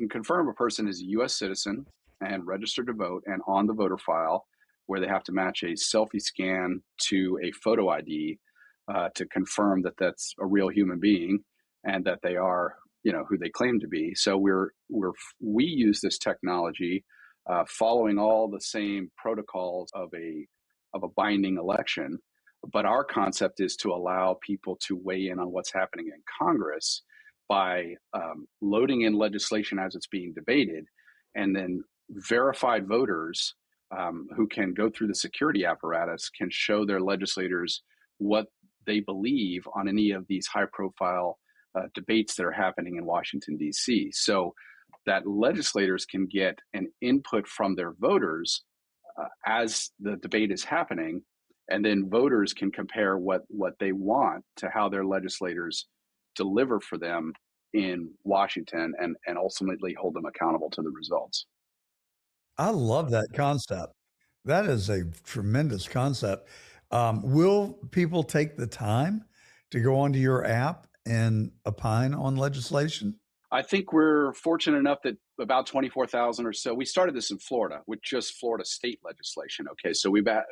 confirm a person is a U.S. citizen and registered to vote and on the voter file, where they have to match a selfie scan to a photo ID to confirm that that's a real human being and that they are, who they claim to be. So we use this technology following all the same protocols of a binding election, but our concept is to allow people to weigh in on what's happening in Congress by loading in legislation as it's being debated, and then verified voters who can go through the security apparatus can show their legislators what they believe on any of these high-profile debates that are happening in Washington, D.C. So that legislators can get an input from their voters as the debate is happening, and then voters can compare what they want to how their legislators deliver for them in Washington and ultimately hold them accountable to the results. I love that concept. That is a tremendous concept. Will people take the time to go onto your app and opine on legislation? I think we're fortunate enough that about 24,000 or so. We started this in Florida with just Florida state legislation. Okay, so we've had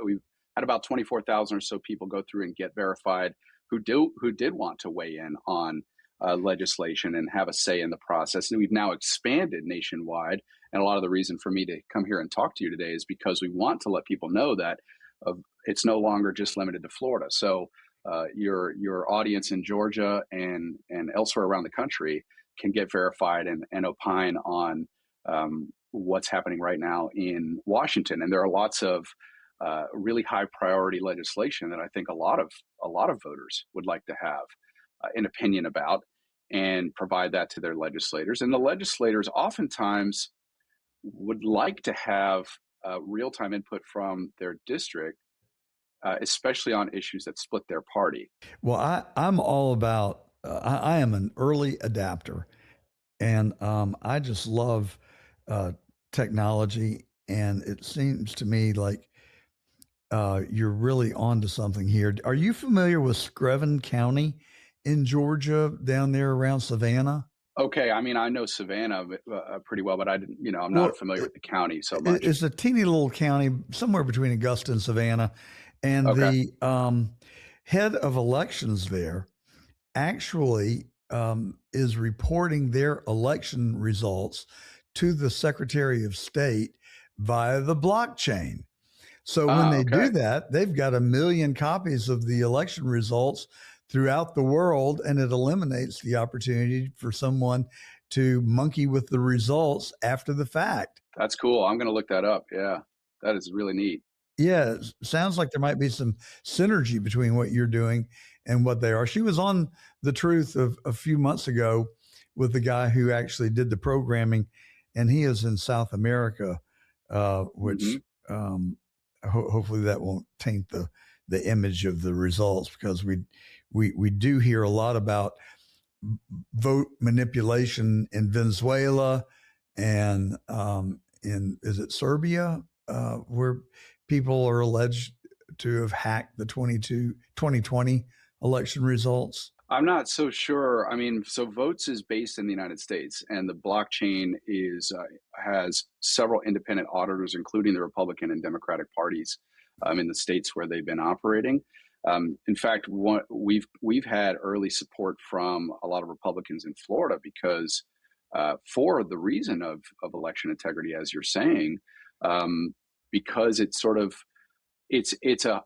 about 24,000 or so people go through and get verified who did want to weigh in on legislation and have a say in the process. And we've now expanded nationwide. And a lot of the reason for me to come here and talk to you today is because we want to let people know that it's no longer just limited to Florida. So your audience in Georgia and elsewhere around the country can get verified and opine on what's happening right now in Washington. And there are lots of really high priority legislation that I think a lot of voters would like to have an opinion about and provide that to their legislators. And the legislators oftentimes would like to have real-time input from their district, especially on issues that split their party. Well, I'm all about, I am an early adapter, and I just love technology. And it seems to me like you're really onto something here. Are you familiar with Screven County in Georgia, down there around Savannah? Okay, I mean, I know Savannah pretty well, but I didn't, I'm not familiar with the county so much. It's a teeny little county somewhere between Augusta and Savannah. And Okay. the head of elections there actually is reporting their election results to the Secretary of State via the blockchain. So when they do that, they've got 1 million copies of the election results throughout the world, and it eliminates the opportunity for someone to monkey with the results after the fact. That's cool. I'm going to look that up. Yeah, that is really neat. Yeah, it sounds like there might be some synergy between what you're doing and what they are. She was on The Truth a few months ago with the guy who actually did the programming, and he is in South America, which hopefully that won't taint the image of the results, because we do hear a lot about vote manipulation in Venezuela and is it Serbia, where people are alleged to have hacked the 2020 election results? I'm not so sure. I mean, so Votes is based in the United States, and the blockchain has several independent auditors, including the Republican and Democratic parties in the states where they've been operating. In fact, we've had early support from a lot of Republicans in Florida because for the reason of election integrity, as you're saying, because it's sort of it's a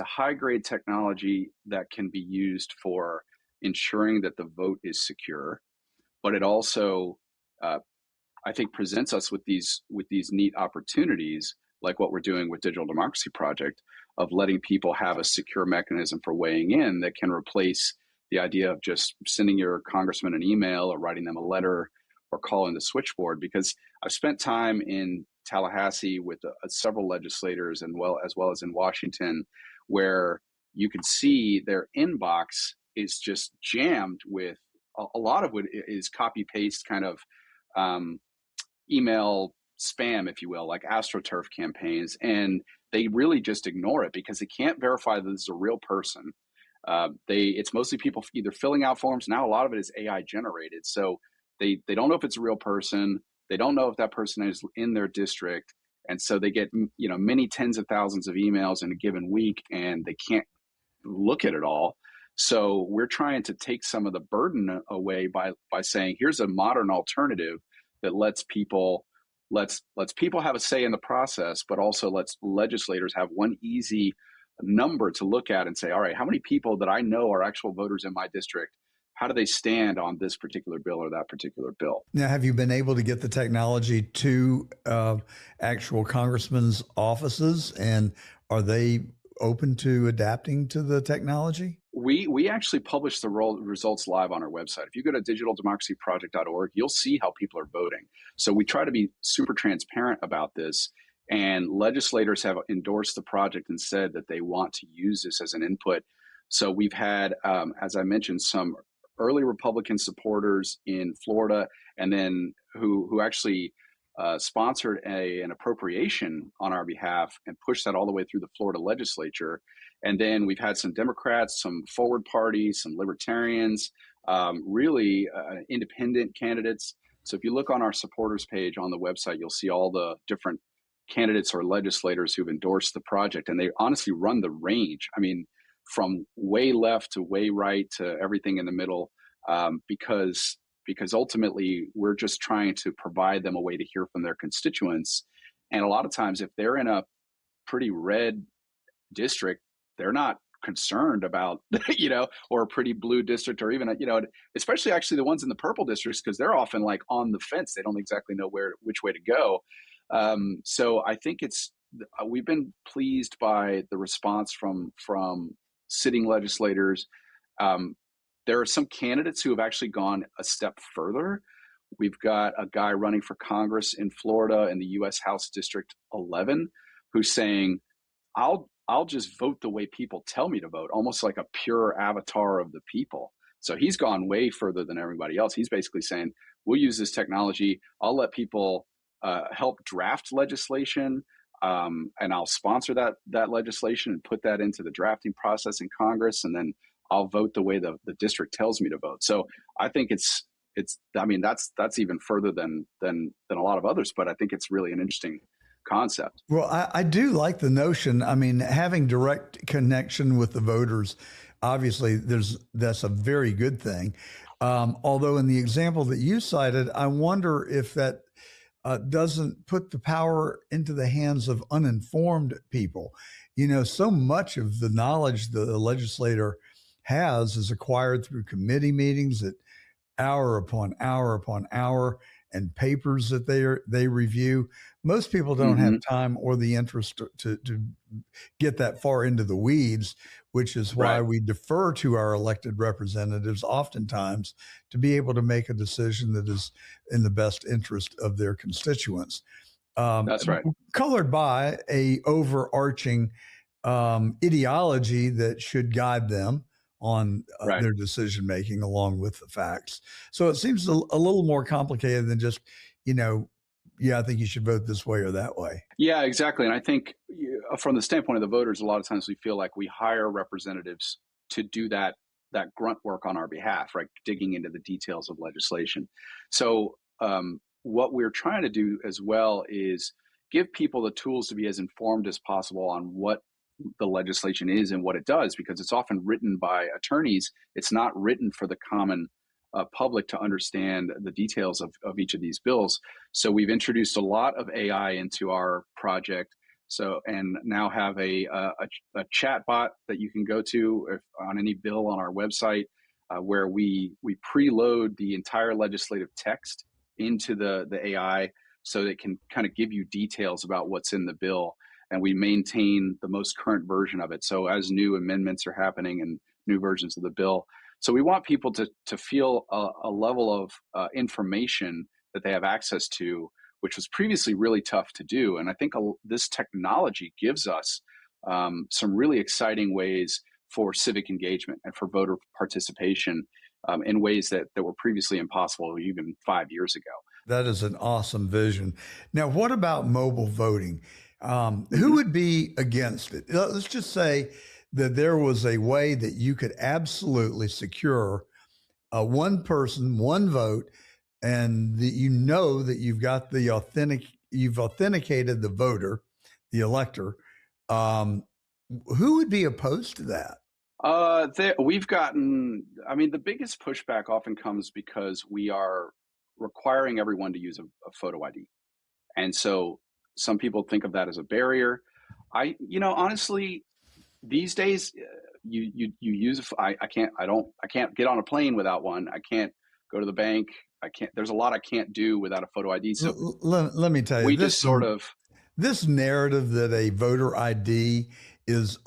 high grade technology that can be used for ensuring that the vote is secure, but it also I think presents us with these neat opportunities, like what we're doing with Digital Democracy Project, of letting people have a secure mechanism for weighing in that can replace the idea of just sending your congressman an email or writing them a letter or calling the switchboard. Because I've spent time in Tallahassee with several legislators, and as well as in Washington, where you can see their inbox is just jammed with a lot of what is copy paste kind of email spam, if you will, like AstroTurf campaigns, and they really just ignore it because they can't verify that this is a real person. It's mostly people either filling out forms. Now a lot of it is AI generated, so they don't know if it's a real person. They don't know if that person is in their district, and so they get many tens of thousands of emails in a given week, and they can't look at it all. So we're trying to take some of the burden away by saying, here's a modern alternative that lets people have a say in the process, but also lets legislators have one easy number to look at and say, all right, how many people that I know are actual voters in my district? How do they stand on this particular bill or that particular bill? Now, have you been able to get the technology to actual congressmen's offices, and are they open to adapting to the technology? We actually publish the results live on our website. If you go to digitaldemocracyproject.org, you'll see how people are voting. So we try to be super transparent about this, and legislators have endorsed the project and said that they want to use this as an input. So we've had, as I mentioned, some early Republican supporters in Florida, and then who actually sponsored an appropriation on our behalf and pushed that all the way through the Florida legislature. And then we've had some Democrats, some forward parties, some libertarians, really independent candidates. So if you look on our supporters page on the website, you'll see all the different candidates or legislators who've endorsed the project, and they honestly run the range. I mean, from way left to way right to everything in the middle, because ultimately we're just trying to provide them a way to hear from their constituents. And a lot of times, if they're in a pretty red district, they're not concerned about, or a pretty blue district, or even, especially actually the ones in the purple districts, because they're often like on the fence. They don't exactly know which way to go. So I think we've been pleased by the response from sitting legislators. There are some candidates who have actually gone a step further. We've got a guy running for Congress in Florida in the U.S. House District 11 who's saying, I'll just vote the way people tell me to vote, almost like a pure avatar of the people. So he's gone way further than everybody else. He's basically saying, we'll use this technology. I'll let people help draft legislation, and I'll sponsor that legislation and put that into the drafting process in Congress, and then I'll vote the way the district tells me to vote. So I think it's that's even further than a lot of others, but I think it's really an interesting concept. Well, I do like the notion. I mean, having direct connection with the voters, obviously that's a very good thing. Although in the example that you cited, I wonder if that doesn't put the power into the hands of uninformed people. So much of the knowledge the legislator has is acquired through committee meetings that hour upon hour upon hour, and papers that they review. Most people don't have time or the interest to get that far into the weeds, which is why we defer to our elected representatives oftentimes to be able to make a decision that is in the best interest of their constituents. That's right. Colored by a overarching ideology that should guide them on their decision making along with the facts. So it seems a little more complicated than just, I think you should vote this way or that way. Yeah, exactly. And I think from the standpoint of the voters, a lot of times we feel like we hire representatives to do that grunt work on our behalf, right? Digging into the details of legislation. So what we're trying to do as well is give people the tools to be as informed as possible on what the legislation is and what it does, because it's often written by attorneys. It's not written for the common public to understand the details of each of these bills. So we've introduced a lot of AI into our project. And now have a chat bot that you can go to on any bill on our website, where we preload the entire legislative text into the AI so that it can kind of give you details about what's in the bill. And we maintain the most current version of it. So as new amendments are happening and new versions of the bill. So we want people to feel a level of information that they have access to, which was previously really tough to do. And I think this technology gives us some really exciting ways for civic engagement and for voter participation in ways that were previously impossible even 5 years ago. That is an awesome vision. Now, what about mobile voting? Who would be against it? Let's just say that there was a way that you could absolutely secure one person, one vote, and that that you've got you've authenticated the voter, the elector. Who would be opposed to that? We've gotten, the biggest pushback often comes because we are requiring everyone to use a photo ID. And so some people think of that as a barrier. Honestly, these days you use, I can't get on a plane without one. I can't go to the bank. There's a lot I can't do without a photo ID. So let me tell you, this narrative that a voter ID is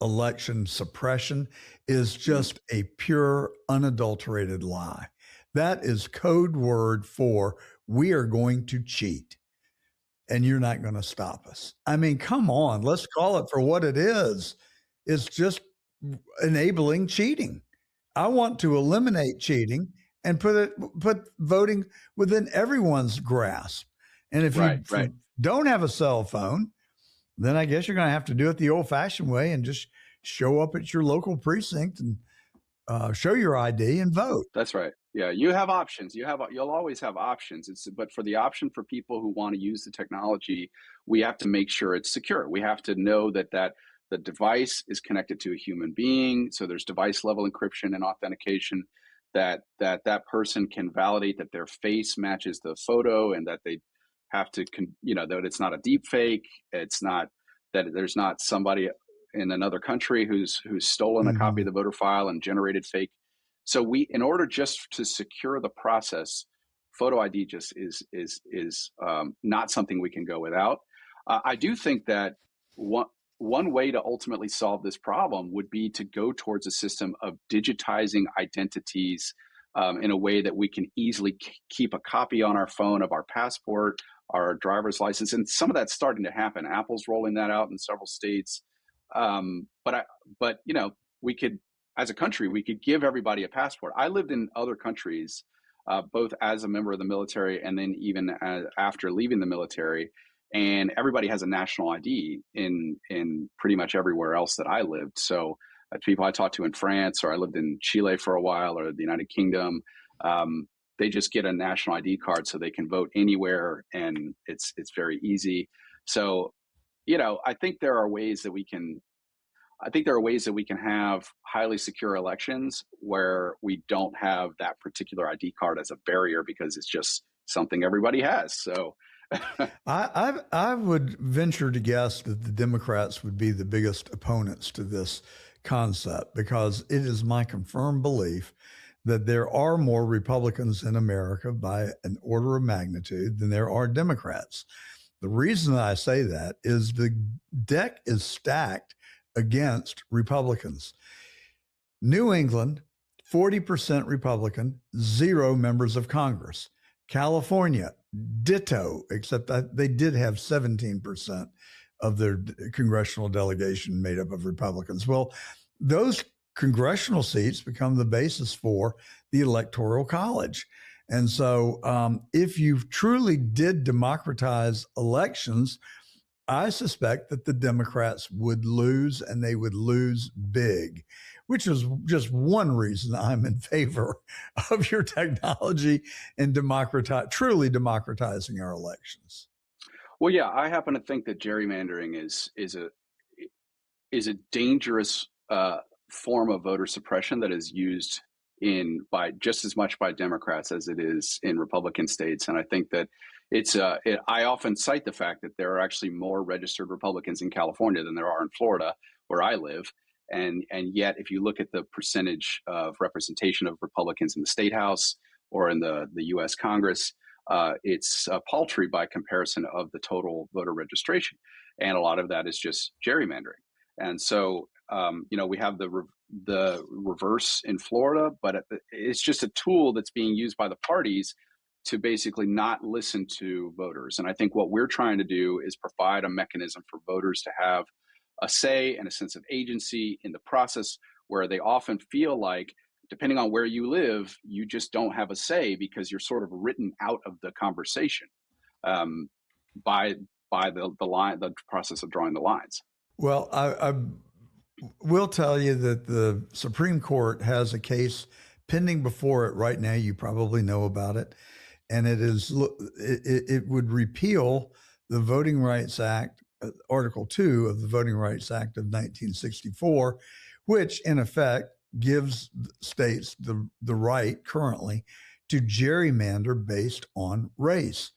election suppression is just a pure, unadulterated lie. That is code word for we are going to cheat and you're not going to stop us. Come on, let's call it for what it is. It's just enabling cheating. I want to eliminate cheating and put voting within everyone's grasp. And if you don't have a cell phone, then I guess you're going to have to do it the old-fashioned way and just show up at your local precinct and show your ID and vote. That's right. Yeah, you have options. You'll always have options. But for the option for people who want to use the technology, we have to make sure it's secure. We have to know that the device is connected to a human being. So there's device level encryption and authentication, that person can validate that their face matches the photo, and that they have to, that it's not a deep fake. It's not that there's not somebody in another country who's stolen a copy of the voter file and generated fake. So in order just to secure the process, photo ID just is not something we can go without. I do think that one way to ultimately solve this problem would be to go towards a system of digitizing identities in a way that we can easily keep a copy on our phone of our passport, our driver's license, and some of that's starting to happen. Apple's rolling that out in several states. But we could, as a country, we could give everybody a passport. I lived in other countries, both as a member of the military and then even after leaving the military, and everybody has a national ID in pretty much everywhere else that I lived. So people I talked to in France, or I lived in Chile for a while, or the United Kingdom, they just get a national ID card so they can vote anywhere, and it's very easy. So, I think there are ways that we can have highly secure elections where we don't have that particular ID card as a barrier, because it's just something everybody has. So I would venture to guess that the Democrats would be the biggest opponents to this concept, because it is my confirmed belief that there are more Republicans in America by an order of magnitude than there are Democrats. The reason I say that is the deck is stacked against Republicans. New England, 40% Republican, 0 members of Congress. California, ditto, except that they did have 17% of their congressional delegation made up of Republicans. Well, those congressional seats become the basis for the Electoral College. And so if you truly did democratize elections, I suspect that the Democrats would lose, and they would lose big, which is just one reason I'm in favor of your technology and truly democratizing our elections. Well, yeah, I happen to think that gerrymandering is a dangerous form of voter suppression that is used by just as much by Democrats as it is in Republican states. And I think that I often cite the fact that there are actually more registered Republicans in California than there are in Florida, where I live. And yet, if you look at the percentage of representation of Republicans in the state house or in the U.S. Congress, it's paltry by comparison of the total voter registration. And a lot of that is just gerrymandering. And so, we have the reverse in Florida, but it's just a tool that's being used by the parties to basically not listen to voters. And I think what we're trying to do is provide a mechanism for voters to have a say and a sense of agency in the process, where they often feel like, depending on where you live, you just don't have a say because you're sort of written out of the conversation by the process of drawing the lines. Well, I will tell you that the Supreme Court has a case pending before it right now. You probably know about it. And it would repeal the Voting Rights Act, Article 2 of the Voting Rights Act of 1964, which in effect gives states the right currently to gerrymander based on race.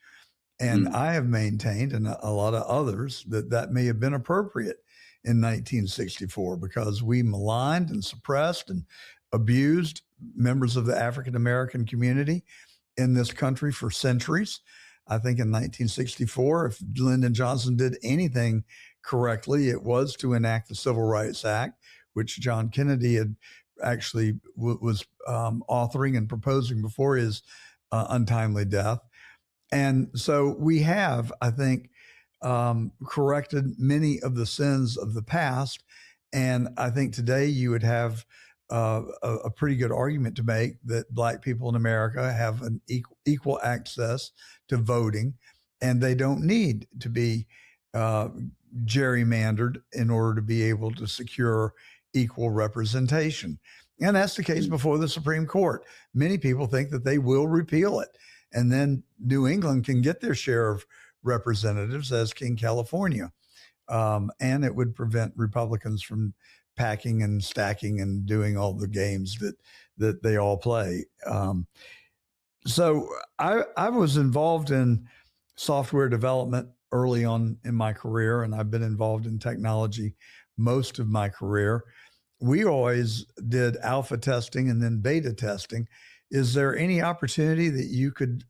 And I have maintained, and a lot of others, that may have been appropriate in 1964 because we maligned and suppressed and abused members of the African American community in this country for centuries. I think in 1964, if Lyndon Johnson did anything correctly, it was to enact the Civil Rights Act, which John Kennedy had actually was authoring and proposing before his untimely death. And so we have, I think, corrected many of the sins of the past. And I think today you would have a pretty good argument to make that Black people in America have an equal access to voting, and they don't need to be gerrymandered in order to be able to secure equal representation. And that's the case before the Supreme Court. Many people think that they will repeal it. And then New England can get their share of representatives, as can California. And it would prevent Republicans from packing and stacking and doing all the games that they all play. So I was involved in software development early on in my career, and I've been involved in technology most of my career. We always did alpha testing and then beta testing. Is there any opportunity that you could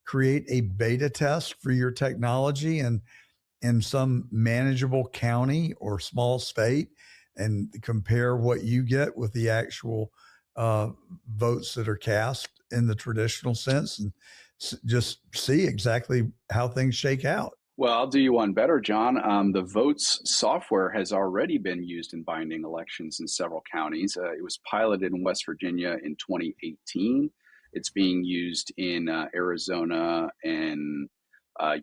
create a beta test for your technology in some manageable county or small state and compare what you get with the actual votes that are cast in the traditional sense and just see exactly how things shake out? Well, I'll do you one better, John. The votes software has already been used in binding elections in several counties. It was piloted in West Virginia in 2018. It's being used in Arizona and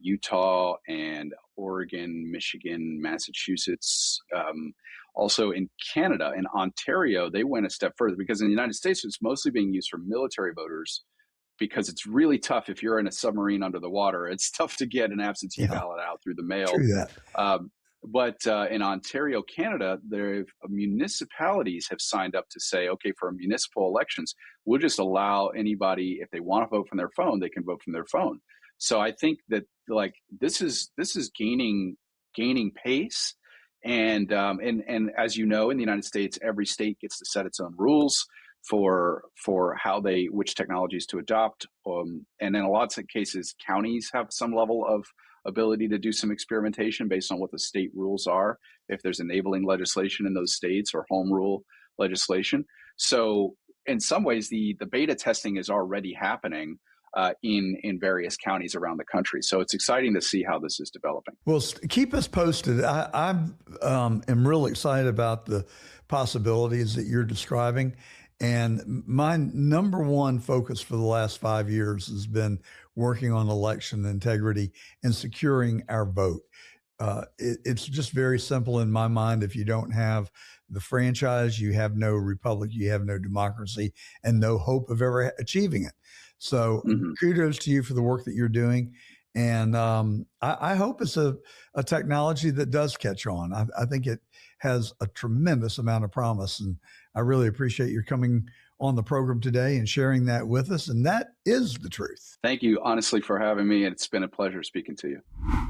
Utah and Oregon, Michigan, Massachusetts. Also in Canada and Ontario, they went a step further because in the United States, it's mostly being used for military voters because it's really tough if you're in a submarine under the water. It's tough to get an absentee ballot out through the mail. True that. But in Ontario, Canada, municipalities have signed up to say, okay, for municipal elections, we'll just allow anybody, if they want to vote from their phone, they can vote from their phone. So I think that this is gaining pace. And as you know, in the United States, every state gets to set its own rules for which technologies to adopt. And in a lot of cases, counties have some level of ability to do some experimentation based on what the state rules are, if there's enabling legislation in those states or home rule legislation. So in some ways, the beta testing is already happening in various counties around the country. So it's exciting to see how this is developing. Well, keep us posted. I am really excited about the possibilities that you're describing. And my number one focus for the last 5 years has been working on election integrity and securing our vote. It's just very simple in my mind. If you don't have the franchise, you have no republic, you have no democracy, and no hope of ever achieving it. So kudos to you for the work that you're doing. And I hope it's a technology that does catch on. I think it has a tremendous amount of promise. And I really appreciate your coming on the program today and sharing that with us. And that is the truth. Thank you, honestly, for having me. It's been a pleasure speaking to you.